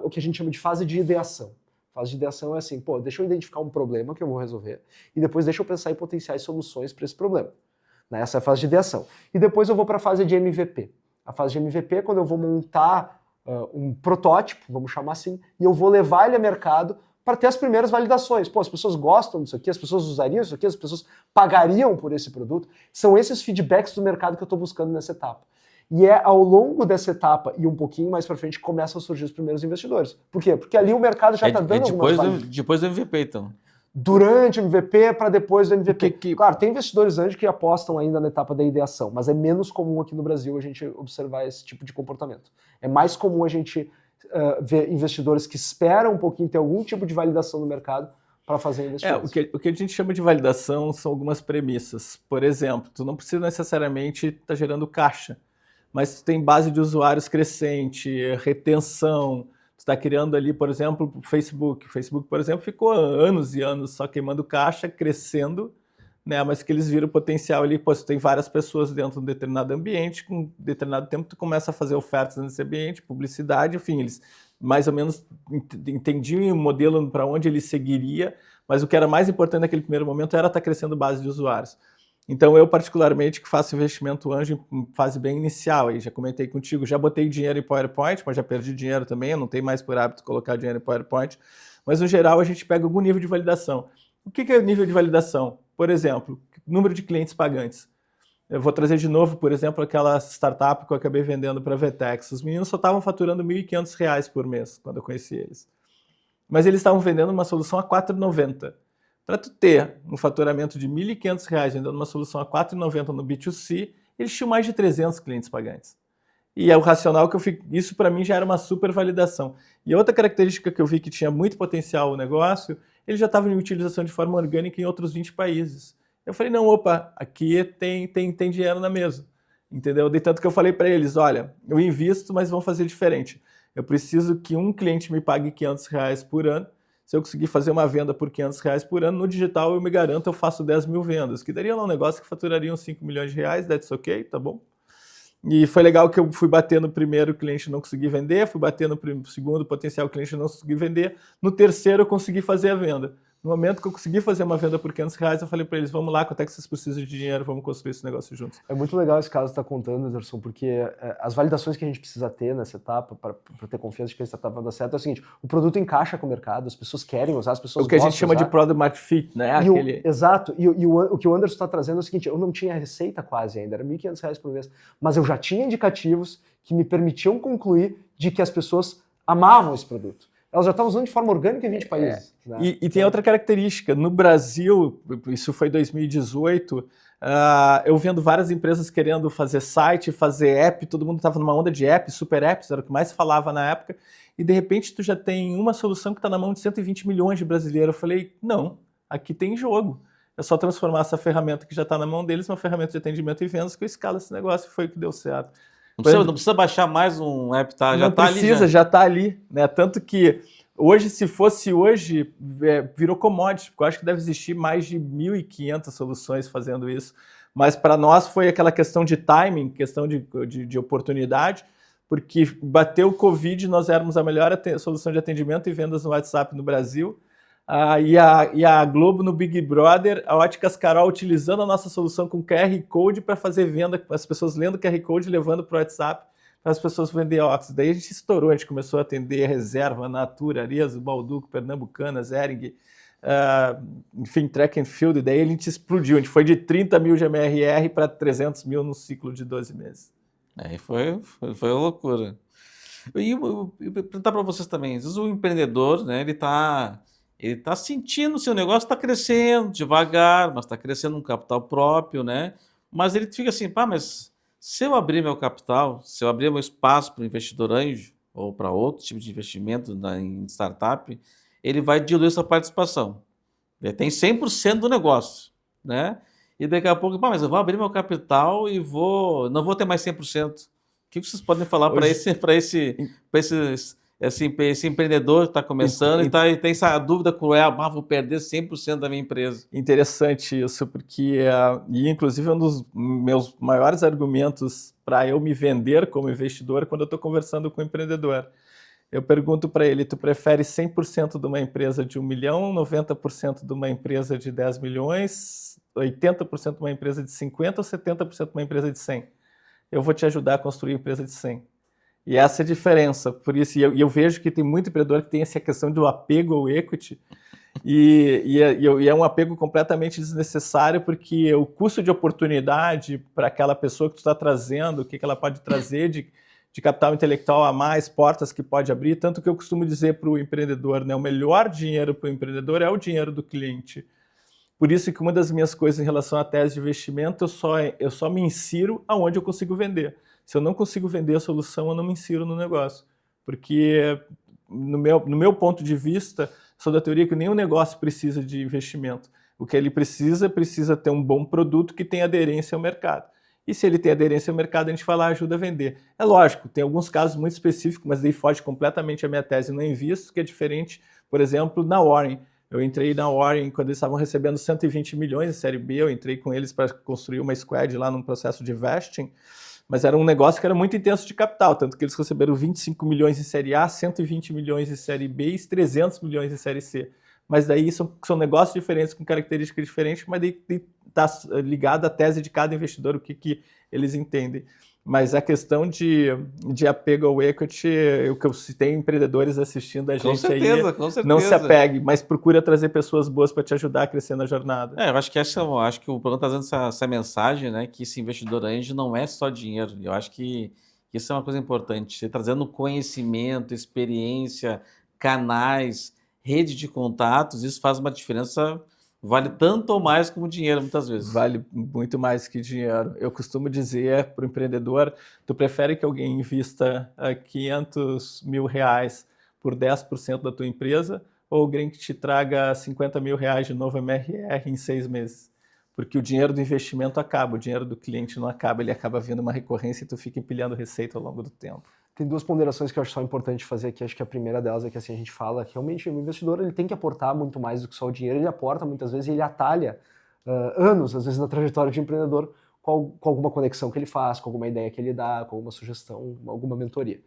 o que a gente chama de fase de ideação. Fase de ideação é assim, deixa eu identificar um problema que eu vou resolver e depois deixa eu pensar em potenciais soluções para esse problema. Essa é a fase de ideação. E depois eu vou para a fase de MVP. A fase de MVP é quando eu vou montar um protótipo, vamos chamar assim, e eu vou levar ele a mercado para ter as primeiras validações. As pessoas gostam disso aqui, as pessoas usariam isso aqui, as pessoas pagariam por esse produto. São esses feedbacks do mercado que eu estou buscando nessa etapa. E é ao longo dessa etapa e um pouquinho mais para frente que começam a surgir os primeiros investidores. Por quê? Porque ali o mercado já está dando algumas depois do MVP, então. Durante o MVP para depois do MVP. Claro, tem investidores anjos que apostam ainda na etapa da ideação, mas é menos comum aqui no Brasil a gente observar esse tipo de comportamento. É mais comum a gente ver investidores que esperam um pouquinho ter algum tipo de validação no mercado para fazer investimentos. O que a gente chama de validação são algumas premissas. Por exemplo, tu não precisa necessariamente estar gerando caixa, mas tu tem base de usuários crescente, retenção. Tu está criando ali, por exemplo, o Facebook. O Facebook, por exemplo, ficou anos e anos só queimando caixa, crescendo, né? Mas que eles viram o potencial ali. Pô, tu tem várias pessoas dentro de um determinado ambiente, com um determinado tempo tu começa a fazer ofertas nesse ambiente, publicidade, enfim, eles mais ou menos entendiam o modelo para onde ele seguiria, mas o que era mais importante naquele primeiro momento era estar crescendo base de usuários. Então, eu particularmente que faço investimento anjo em fase bem inicial, aí já comentei contigo, já botei dinheiro em PowerPoint, mas já perdi dinheiro também, eu não tenho mais por hábito colocar dinheiro em PowerPoint, mas no geral a gente pega algum nível de validação. O que é o nível de validação? Por exemplo, número de clientes pagantes. Eu vou trazer de novo, por exemplo, aquela startup que eu acabei vendendo para a Vetex. Os meninos só estavam faturando R$ 1.500 por mês, quando eu conheci eles. Mas eles estavam vendendo uma solução a R$ 4,90. Para tu ter um faturamento de R$ 1.500 vendendo uma solução a R$ 4,90 no B2C, eles tinham mais de 300 clientes pagantes. E é o racional que eu fico... Isso para mim já era uma super validação. E outra característica que eu vi que tinha muito potencial o negócio, ele já estava em utilização de forma orgânica em outros 20 países. Eu falei, não, opa, aqui tem dinheiro na mesa. Entendeu? De tanto que eu falei para eles, olha, eu invisto, mas vamos fazer diferente. Eu preciso que um cliente me pague R$ 500 por ano. Se eu conseguir fazer uma venda por R$ 500 por ano, no digital eu me garanto, eu faço 10 mil vendas, que daria lá um negócio que faturaria uns 5 milhões de reais, that's ok, tá bom? E foi legal que eu fui bater no primeiro cliente e não consegui vender, fui bater no segundo potencial cliente e não consegui vender, no terceiro eu consegui fazer a venda. No momento que eu consegui fazer uma venda por R$ 500, eu falei para eles, vamos lá, quanto é que vocês precisam de dinheiro, vamos construir esse negócio juntos. É muito legal esse caso que você está contando, Anderson, porque as validações que a gente precisa ter nessa etapa, para ter confiança de que essa etapa vai dar certo, é o seguinte, o produto encaixa com o mercado, as pessoas querem usar, as pessoas gostam. O que a gente chama de product market fit, né? Exato, e o que o Anderson está trazendo é o seguinte, eu não tinha receita quase ainda, era R$ 1.500 por mês, mas eu já tinha indicativos que me permitiam concluir de que as pessoas amavam esse produto. Elas já estavam usando de forma orgânica em 20 países. Né? E tem outra característica. No Brasil, isso foi 2018, eu vendo várias empresas querendo fazer site, fazer app, todo mundo estava numa onda de app, super apps, era o que mais se falava na época, e de repente tu já tem uma solução que está na mão de 120 milhões de brasileiros. Eu falei, não, aqui tem jogo. É só transformar essa ferramenta que já está na mão deles numa ferramenta de atendimento e vendas que eu escalo esse negócio, e foi o que deu certo. Não precisa baixar mais um app, tá? Já está ali. Não precisa, já está ali. Né? Tanto que hoje, se fosse hoje, virou commodity, porque eu acho que deve existir mais de 1.500 soluções fazendo isso. Mas para nós foi aquela questão de timing, questão de oportunidade, porque bateu o Covid, nós éramos a melhor solução de atendimento e vendas no WhatsApp no Brasil. E a Globo no Big Brother, a Óticas Carol utilizando a nossa solução com QR Code para fazer venda, as pessoas lendo o QR Code e levando para o WhatsApp para as pessoas venderem óculos. Daí a gente estourou, a gente começou a atender Reserva, Natura, Arezzo, Balduco, Pernambucanas, Hering, enfim, Track and Field, daí a gente explodiu, a gente foi de 30 mil de MRR para 300 mil no ciclo de 12 meses. Aí foi uma loucura. E eu perguntar para vocês também, às vezes o empreendedor, né, ele tá sentindo se o negócio está crescendo devagar, mas está crescendo um capital próprio, né? Mas ele fica assim, pá, mas se eu abrir meu capital, se eu abrir meu espaço para o investidor anjo ou para outro tipo de investimento em startup, ele vai diluir essa participação. Ele tem 100% do negócio, né? E daqui a pouco, pá, mas eu vou abrir meu capital e não vou ter mais 100%. O que vocês podem falar para esse empreendedor que está começando e tem essa dúvida cruel, vou perder 100% da minha empresa? Interessante isso, porque, e inclusive um dos meus maiores argumentos para eu me vender como investidor é quando eu estou conversando com o empreendedor. Eu pergunto para ele, tu prefere 100% de uma empresa de 1 milhão, 90% de uma empresa de 10 milhões, 80% de uma empresa de 50 ou 70% de uma empresa de 100? Eu vou te ajudar a construir a empresa de 100. E essa é a diferença. Por isso, eu vejo que tem muito empreendedor que tem essa questão do apego ao equity, E é um apego completamente desnecessário, porque o custo de oportunidade para aquela pessoa que tu está trazendo, o que ela pode trazer de capital intelectual a mais, portas que pode abrir, tanto que eu costumo dizer para o empreendedor, né, o melhor dinheiro para o empreendedor é o dinheiro do cliente. Por isso que uma das minhas coisas em relação à tese de investimento, eu só me insiro aonde eu consigo vender. Se eu não consigo vender a solução, eu não me insiro no negócio. Porque, no meu ponto de vista, sou da teoria que nenhum negócio precisa de investimento. O que ele precisa ter um bom produto que tenha aderência ao mercado. E se ele tem aderência ao mercado, a gente vai lá e ajuda a vender. É lógico, tem alguns casos muito específicos, mas daí foge completamente a minha tese. Não invisto, que é diferente, por exemplo, na Warren. Eu entrei na Warren quando eles estavam recebendo 120 milhões de série B, eu entrei com eles para construir uma squad lá num processo de vesting, mas era um negócio que era muito intenso de capital, tanto que eles receberam 25 milhões em série A, 120 milhões em série B e 300 milhões em série C. Mas daí são negócios diferentes, com características diferentes, mas daí está ligado à tese de cada investidor, o que eles entendem. Mas a questão de apego ao equity, o que eu citei empreendedores assistindo a gente com certeza. não se apegue, mas procura trazer pessoas boas para te ajudar a crescer na jornada. Eu acho que o programa está dando essa mensagem, né, que esse investidor anjo não é só dinheiro. Eu acho que isso é uma coisa importante. Você trazendo conhecimento, experiência, canais, rede de contatos, isso faz uma diferença. Vale tanto ou mais como dinheiro, muitas vezes. Vale muito mais que dinheiro. Eu costumo dizer para o empreendedor, tu prefere que alguém invista 500 mil reais por 10% da tua empresa ou alguém que te traga 50 mil reais de novo MRR em 6 meses? Porque o dinheiro do investimento acaba, o dinheiro do cliente não acaba, ele acaba vindo uma recorrência e tu fica empilhando receita ao longo do tempo. Tem duas ponderações que eu acho só importante fazer aqui. Acho que a primeira delas é que assim, a gente fala que realmente o investidor ele tem que aportar muito mais do que só o dinheiro. Ele aporta muitas vezes e ele atalha anos, às vezes, na trajetória de empreendedor com alguma conexão que ele faz, com alguma ideia que ele dá, com alguma sugestão, alguma mentoria.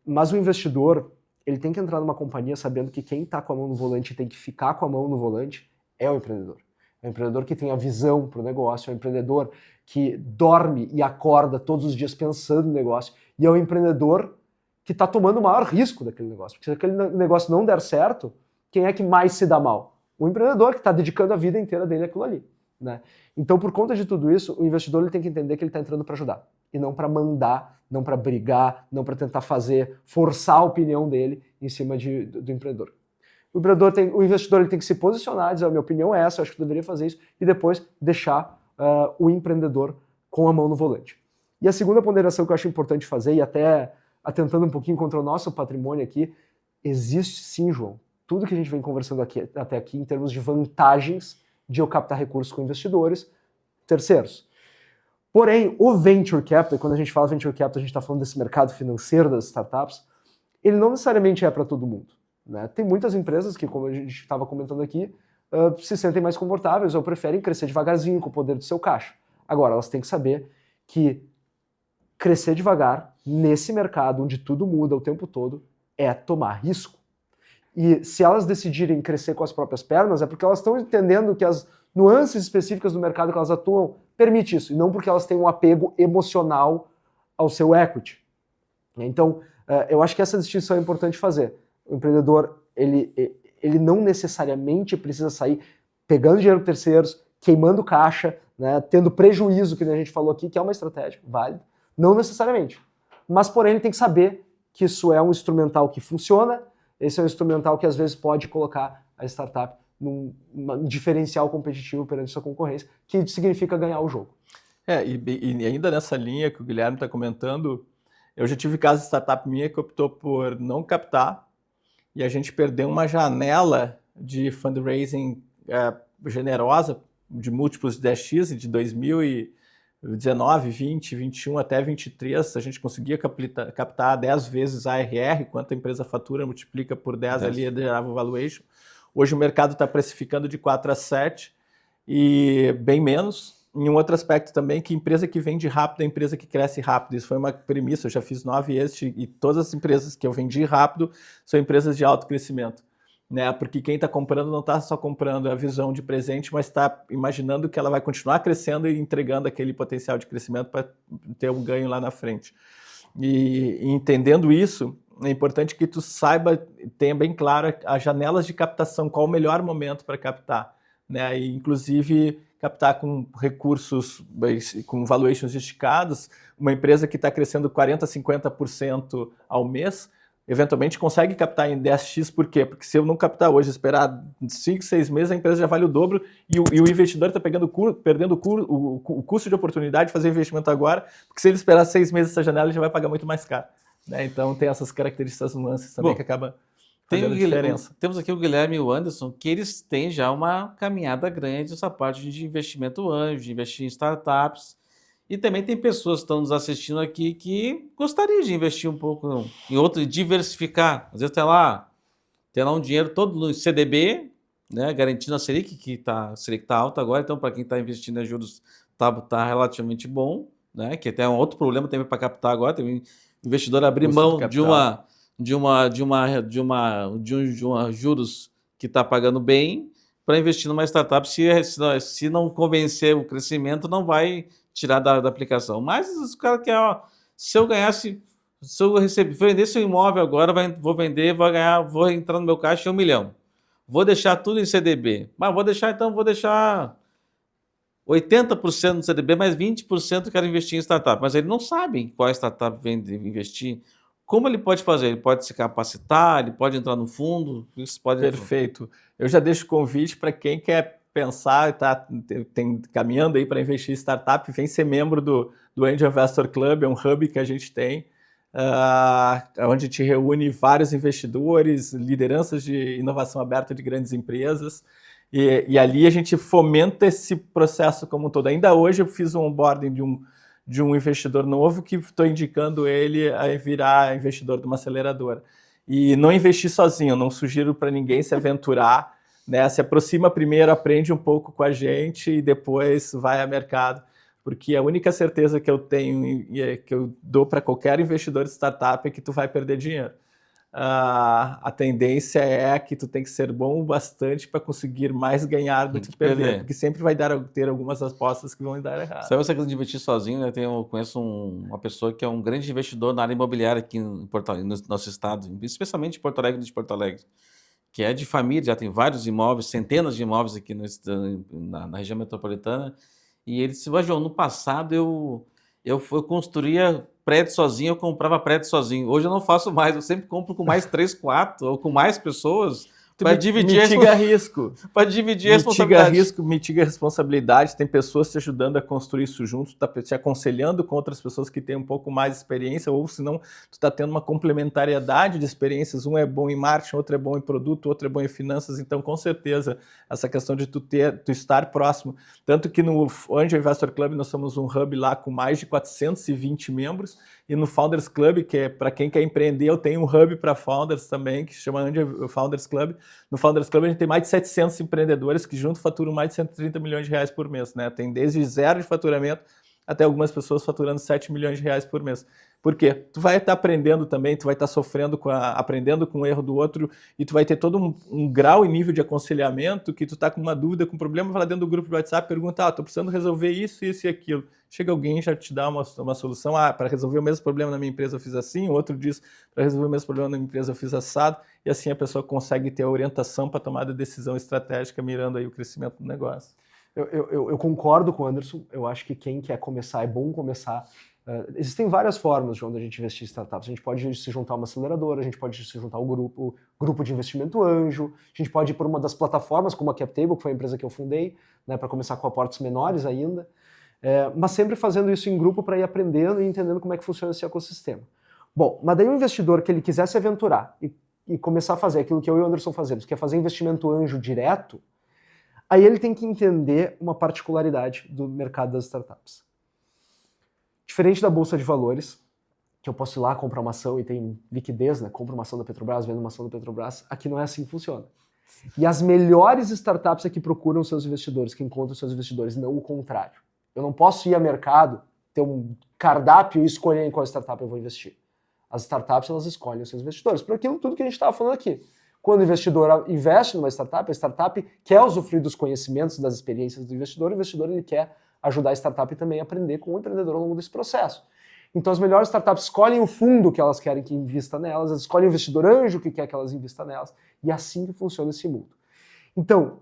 Mas o investidor ele tem que entrar numa companhia sabendo que quem está com a mão no volante e tem que ficar com a mão no volante é o empreendedor. É o empreendedor que tem a visão para o negócio, é o empreendedor que dorme e acorda todos os dias pensando no negócio, e é o empreendedor que está tomando o maior risco daquele negócio. Porque se aquele negócio não der certo, quem é que mais se dá mal? O empreendedor que está dedicando a vida inteira dele àquilo ali. Né? Então, por conta de tudo isso, o investidor ele tem que entender que ele está entrando para ajudar, e não para mandar, não para brigar, não para tentar forçar a opinião dele em cima do empreendedor. O investidor ele tem que se posicionar, dizer, a minha opinião é essa, eu acho que eu deveria fazer isso, e depois deixar o empreendedor com a mão no volante. E a segunda ponderação que eu acho importante fazer, e até atentando um pouquinho contra o nosso patrimônio aqui, existe sim, João, tudo que a gente vem conversando até aqui em termos de vantagens de eu captar recursos com investidores terceiros. Porém, o Venture Capital, quando a gente fala Venture Capital, a gente está falando desse mercado financeiro das startups, ele não necessariamente é para todo mundo. Né? Tem muitas empresas que, como a gente estava comentando aqui, se sentem mais confortáveis ou preferem crescer devagarzinho com o poder do seu caixa. Agora, elas têm que saber que crescer devagar nesse mercado onde tudo muda o tempo todo é tomar risco. E se elas decidirem crescer com as próprias pernas, é porque elas estão entendendo que as nuances específicas do mercado que elas atuam permite isso, e não porque elas têm um apego emocional ao seu equity. Então, eu acho que essa distinção é importante fazer. O empreendedor, ele não necessariamente precisa sair pegando dinheiro de terceiros, queimando caixa, né, tendo prejuízo, que a gente falou aqui, que é uma estratégia válida. Não necessariamente. Mas, porém, ele tem que saber que isso é um instrumental que funciona, esse é um instrumental que, às vezes, pode colocar a startup num diferencial competitivo perante sua concorrência, que significa ganhar o jogo. E ainda nessa linha que o Guilherme está comentando, eu já tive caso de startup minha que optou por não captar, e a gente perdeu uma janela de fundraising generosa, de múltiplos de 10x, de 2019, 20, 21 até 23, a gente conseguia captar 10 vezes a ARR, quanto a empresa fatura, multiplica por 10 ali, gerava valuation. Hoje o mercado está precificando de 4 a 7 e bem menos. Em um outro aspecto também, que empresa que vende rápido é empresa que cresce rápido. Isso foi uma premissa, eu já fiz 9 exit e todas as empresas que eu vendi rápido são empresas de alto crescimento. Né? Porque quem está comprando não está só comprando a visão de presente, mas está imaginando que ela vai continuar crescendo e entregando aquele potencial de crescimento para ter um ganho lá na frente. E entendendo isso, é importante que tu saiba, tenha bem claro as janelas de captação, qual o melhor momento para captar, né? E, inclusive, captar com recursos, com valuations esticados, uma empresa que está crescendo 40%, 50% ao mês, eventualmente consegue captar em 10x, por quê? Porque se eu não captar hoje, esperar 5, 6 meses, a empresa já vale o dobro e o investidor está perdendo o custo de oportunidade de fazer investimento agora, porque se ele esperar 6 meses essa janela, ele já vai pagar muito mais caro. Né? Então tem essas características, nuances também que acabam fazendo diferença. Temos aqui o Guilherme e o Anderson, que eles têm já uma caminhada grande essa parte de investimento anjo, de investir em startups. E também tem pessoas que estão nos assistindo aqui que gostariam de investir um pouco em outro e diversificar. Às vezes tem lá um dinheiro todo no CDB, né, garantindo a Selic, que tá alta agora, então para quem está investindo em juros tá relativamente bom, né, que tem um outro problema também para captar agora, tem um investidor abrir mão de juros que está pagando bem para investir numa startup, se não convencer o crescimento, não vai tirar da aplicação. Mas os caras querem, ó, se eu vendesse um imóvel agora, vou vender, vou entrar no meu caixa em 1 milhão. Vou deixar tudo em CDB. Mas vou deixar 80% no CDB, mas 20% eu quero investir em startup. Mas ele não sabe em qual startup investir. Como ele pode fazer? Ele pode se capacitar, ele pode entrar no fundo? Isso pode... Perfeito. Eu já deixo o convite para quem quer pensar e está caminhando aí para investir em startup, vem ser membro do Angel Investor Club, é um hub que a gente tem, onde te reúne vários investidores, lideranças de inovação aberta de grandes empresas, e ali a gente fomenta esse processo como um todo. Ainda hoje eu fiz um onboarding de um investidor novo que estou indicando ele a virar investidor de uma aceleradora. E não investir sozinho, não sugiro para ninguém se aventurar, né? Se aproxima primeiro, aprende um pouco com a gente e depois vai ao mercado. Porque a única certeza que eu tenho e que eu dou para qualquer investidor de startup é que tu vai perder dinheiro. A tendência é que tu tem que ser bom o bastante para conseguir mais ganhar do que perder, porque sempre vai ter algumas apostas que vão dar errado. Sabe essa coisa de investir sozinho, né? Eu conheço uma pessoa que é um grande investidor na área imobiliária aqui no nosso estado, especialmente em Porto Alegre, que é de família, já tem vários imóveis, centenas de imóveis aqui na região metropolitana, e ele disse, João, no passado eu construía prédio sozinho, eu comprava prédio sozinho. Hoje eu não faço mais, eu sempre compro com mais 3, 4 ou com mais pessoas para dividir risco. Para dividir a responsabilidade. Mitiga risco, mitiga responsabilidade. Tem pessoas te ajudando a construir isso junto, tá te aconselhando com outras pessoas que têm um pouco mais de experiência, ou senão tu tá tendo uma complementariedade de experiências. Um é bom em marketing, outro é bom em produto, outro é bom em finanças. Então, com certeza, essa questão de tu estar próximo. Tanto que no Angel Investor Club nós somos um hub lá com mais de 420 membros, e no Founders Club, que é para quem quer empreender, eu tenho um hub para founders também, que se chama Angel Founders Club. No Founders Club a gente tem mais de 700 empreendedores que juntos faturam mais de 130 milhões de reais por mês, né? Tem desde 0 de faturamento até algumas pessoas faturando 7 milhões de reais por mês. Por quê? Tu vai estar aprendendo também, tu vai estar sofrendo, aprendendo com o erro do outro, e tu vai ter todo um grau e nível de aconselhamento que tu tá com uma dúvida, com um problema, vai lá dentro do grupo de WhatsApp, pergunta, tô precisando resolver isso, isso e aquilo. Chega alguém e já te dá uma solução, para resolver o mesmo problema na minha empresa eu fiz assim, o outro diz, para resolver o mesmo problema na minha empresa eu fiz assado, e assim a pessoa consegue ter a orientação para tomar a decisão estratégica, mirando aí o crescimento do negócio. Eu concordo com o Anderson, eu acho que quem quer começar, é bom começar. Existem várias formas, João, da gente investir em startups. A gente pode se juntar a uma aceleradora, a gente pode se juntar ao grupo de investimento anjo, a gente pode ir por uma das plataformas, como a CapTable, que foi a empresa que eu fundei, né, para começar com aportes menores ainda, mas sempre fazendo isso em grupo para ir aprendendo e entendendo como é que funciona esse ecossistema. Bom, mas daí o investidor que ele quiser se aventurar e começar a fazer aquilo que eu e o Anderson fazemos, que é fazer investimento anjo direto, aí ele tem que entender uma particularidade do mercado das startups. Diferente da Bolsa de Valores, que eu posso ir lá comprar uma ação e tem liquidez, né? Compro uma ação da Petrobras, vendo uma ação da Petrobras, aqui não é assim que funciona. E as melhores startups é que procuram seus investidores, que encontram seus investidores, não o contrário. Eu não posso ir ao mercado, ter um cardápio e escolher em qual startup eu vou investir. As startups, elas escolhem os seus investidores, por aquilo tudo que a gente estava falando aqui. Quando o investidor investe numa startup, a startup quer usufruir dos conhecimentos, das experiências do investidor, o investidor ele quer ajudar a startup também a aprender com o empreendedor ao longo desse processo. Então as melhores startups escolhem o fundo que elas querem que invista nelas, elas escolhem o investidor anjo que quer que elas invistam nelas, e é assim que funciona esse mundo. Então,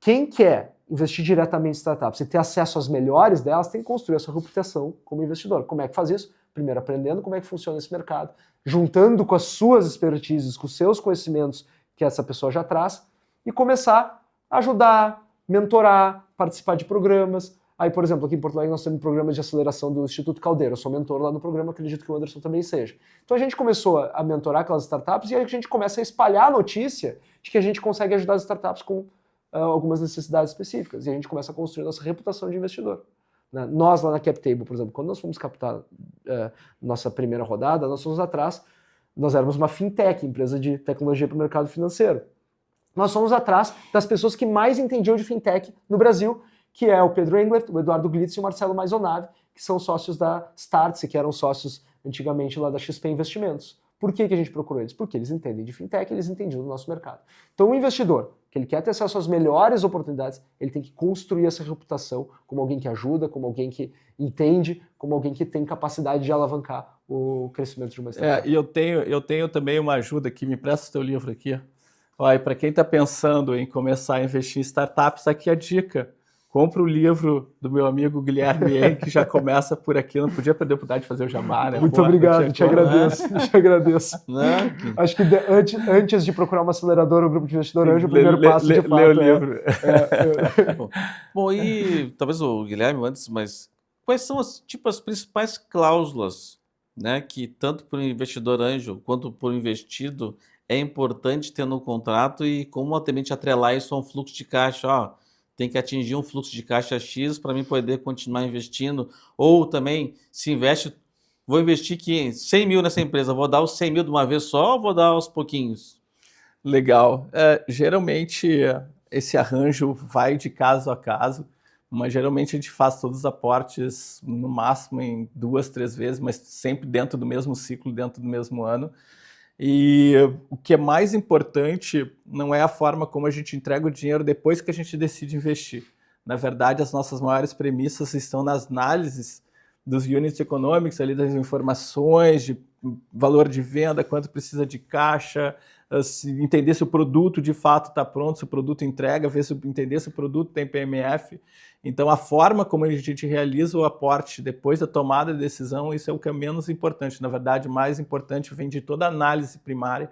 quem quer investir diretamente em startups e ter acesso às melhores delas, tem que construir a sua reputação como investidor. Como é que faz isso? Primeiro aprendendo como é que funciona esse mercado, juntando com as suas expertises, com os seus conhecimentos que essa pessoa já traz, e começar a ajudar, mentorar, participar de programas. Aí, por exemplo, aqui em Porto Alegre nós temos programas de aceleração do Instituto Caldeira. Eu sou mentor lá no programa, acredito que o Anderson também seja. Então a gente começou a mentorar aquelas startups e aí a gente começa a espalhar a notícia de que a gente consegue ajudar as startups com algumas necessidades específicas. E a gente começa a construir nossa reputação de investidor. Né? Nós lá na CapTable, por exemplo, quando nós fomos captar nossa primeira rodada, nós fomos atrás, nós éramos uma fintech, empresa de tecnologia para o mercado financeiro. Nós fomos atrás das pessoas que mais entendiam de fintech no Brasil, que é o Pedro Englert, o Eduardo Glitz e o Marcelo Maisonave, que são sócios da Startse, que eram sócios antigamente lá da XP Investimentos. Por que a gente procurou eles? Porque eles entendem de fintech, eles entendiam do nosso mercado. Então o investidor, que ele quer ter acesso às melhores oportunidades, ele tem que construir essa reputação como alguém que ajuda, como alguém que entende, como alguém que tem capacidade de alavancar o crescimento de uma startup. E eu tenho também uma ajuda aqui, me presta o teu livro aqui. Olha, para quem está pensando em começar a investir em startups, aqui a dica. Compra o livro do meu amigo Guilherme Eng, que já começa por aqui. Eu não podia perder a oportunidade de fazer o jabá, né? Muito obrigado, te agradeço. Te agradeço. Acho que antes de procurar uma aceleradora ou um grupo de investidor anjo, o primeiro passo de fato é o livro. Bom, e talvez o Guilherme antes, mas quais são as principais cláusulas, né, que tanto para o investidor anjo quanto para o investido é importante ter no contrato e como atamente atrelar isso a um fluxo de caixa? Ó, tem que atingir um fluxo de caixa X para mim poder continuar investindo, ou também se investe, vou investir 100 mil nessa empresa, vou dar os 100 mil de uma vez só ou vou dar aos pouquinhos? Legal. Geralmente esse arranjo vai de caso a caso, mas geralmente a gente faz todos os aportes no máximo em 2, 3 vezes, mas sempre dentro do mesmo ciclo, dentro do mesmo ano. E o que é mais importante não é a forma como a gente entrega o dinheiro depois que a gente decide investir. Na verdade, as nossas maiores premissas estão nas análises dos units economics, ali das informações de valor de venda, quanto precisa de caixa, entender se o produto de fato está pronto, se o produto entrega, entender se o produto tem PMF. Então, a forma como a gente realiza o aporte depois da tomada de decisão, isso é o que é menos importante. Na verdade, o mais importante vem de toda a análise primária,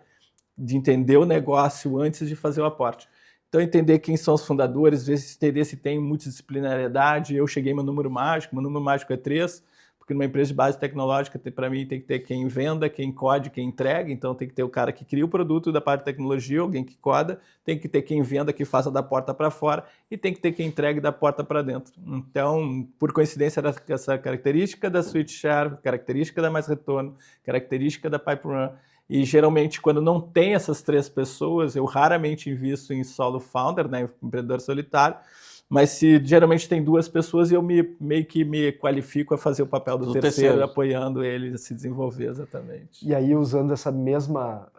de entender o negócio antes de fazer o aporte. Então, entender quem são os fundadores, entender se tem multidisciplinariedade. Eu cheguei meu número mágico é 3, porque numa empresa de base tecnológica, para mim, tem que ter quem venda, quem code, quem entrega. Então, tem que ter o cara que cria o produto da parte de tecnologia, alguém que coda, tem que ter quem venda, que faça da porta para fora, e tem que ter quem entregue da porta para dentro. Então, por coincidência, essa característica da Switch Share, característica da Mais Retorno, característica da Pipe Run. E, geralmente, quando não tem essas 3 pessoas, eu raramente invisto em solo founder, né, empreendedor solitário, mas se geralmente tem 2 pessoas, eu meio que me qualifico a fazer o papel do terceiro, apoiando ele a se desenvolver, exatamente. E aí, usando essa mesma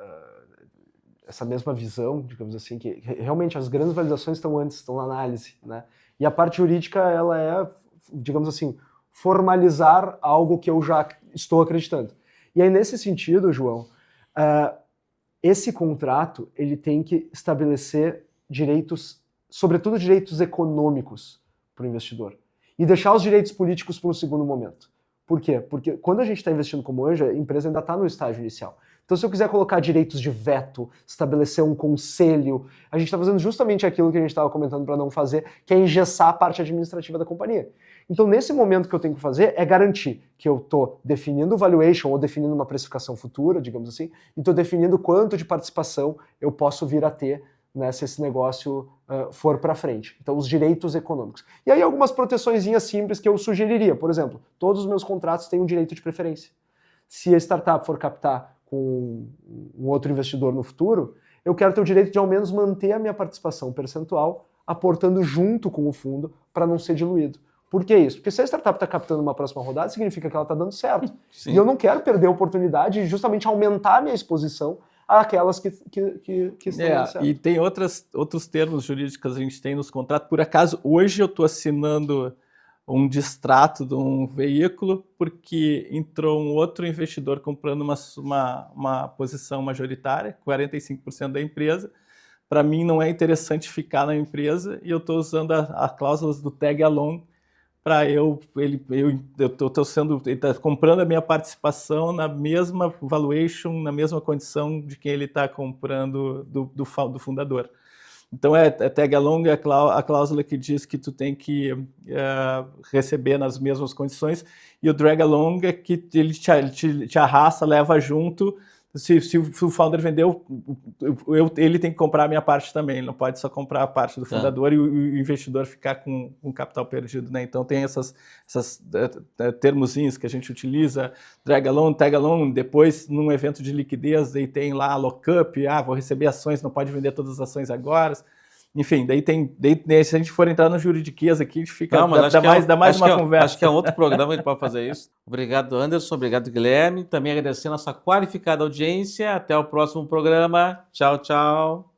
visão, digamos assim, que realmente as grandes validações estão antes, estão na análise, né? E a parte jurídica, ela é, digamos assim, formalizar algo que eu já estou acreditando. E aí, nesse sentido, João, esse contrato, ele tem que estabelecer direitos, sobretudo direitos econômicos para o investidor. E deixar os direitos políticos para um segundo momento. Por quê? Porque quando a gente está investindo como anjo, a empresa ainda está no estágio inicial. Então, se eu quiser colocar direitos de veto, estabelecer um conselho, a gente está fazendo justamente aquilo que a gente estava comentando para não fazer, que é engessar a parte administrativa da companhia. Então, nesse momento, o que eu tenho que fazer é garantir que eu estou definindo o valuation ou definindo uma precificação futura, digamos assim, e estou definindo quanto de participação eu posso vir a ter, né, se esse negócio for para frente. Então, os direitos econômicos. E aí, algumas proteçõezinhas simples que eu sugeriria. Por exemplo, todos os meus contratos têm um direito de preferência. Se a startup for captar com um outro investidor no futuro, eu quero ter o direito de, ao menos, manter a minha participação percentual aportando junto com o fundo para não ser diluído. Por que isso? Porque se a startup está captando uma próxima rodada, significa que ela está dando certo. Sim. E eu não quero perder a oportunidade de justamente aumentar a minha exposição àquelas que estão dando certo. E tem outros termos jurídicos que a gente tem nos contratos. Por acaso, hoje eu estou assinando um distrato de um veículo, porque entrou um outro investidor comprando uma posição majoritária, 45% da empresa. Para mim não é interessante ficar na empresa e eu estou usando a cláusulas do tag along para ele está comprando a minha participação na mesma valuation, na mesma condição de quem ele está comprando do fundador. Então, tag along é a cláusula que diz que tu tem que receber nas mesmas condições, e o drag along é que ele te arrasta, leva junto. Se o founder vendeu, ele tem que comprar a minha parte também, ele não pode só comprar a parte do fundador e o investidor ficar com capital perdido, né? Então tem essas termozinhos que a gente utiliza, drag along, tag along, depois num evento de liquidez, daí tem lá lockup, vou receber ações, não pode vender todas as ações agora. Enfim, daí se a gente for entrar no juridiquês aqui, a gente fica, dá mais uma conversa. Acho que é outro programa que a gente pode fazer isso. Obrigado, Anderson. Obrigado, Guilherme. Também agradecendo a nossa qualificada audiência. Até o próximo programa. Tchau, tchau.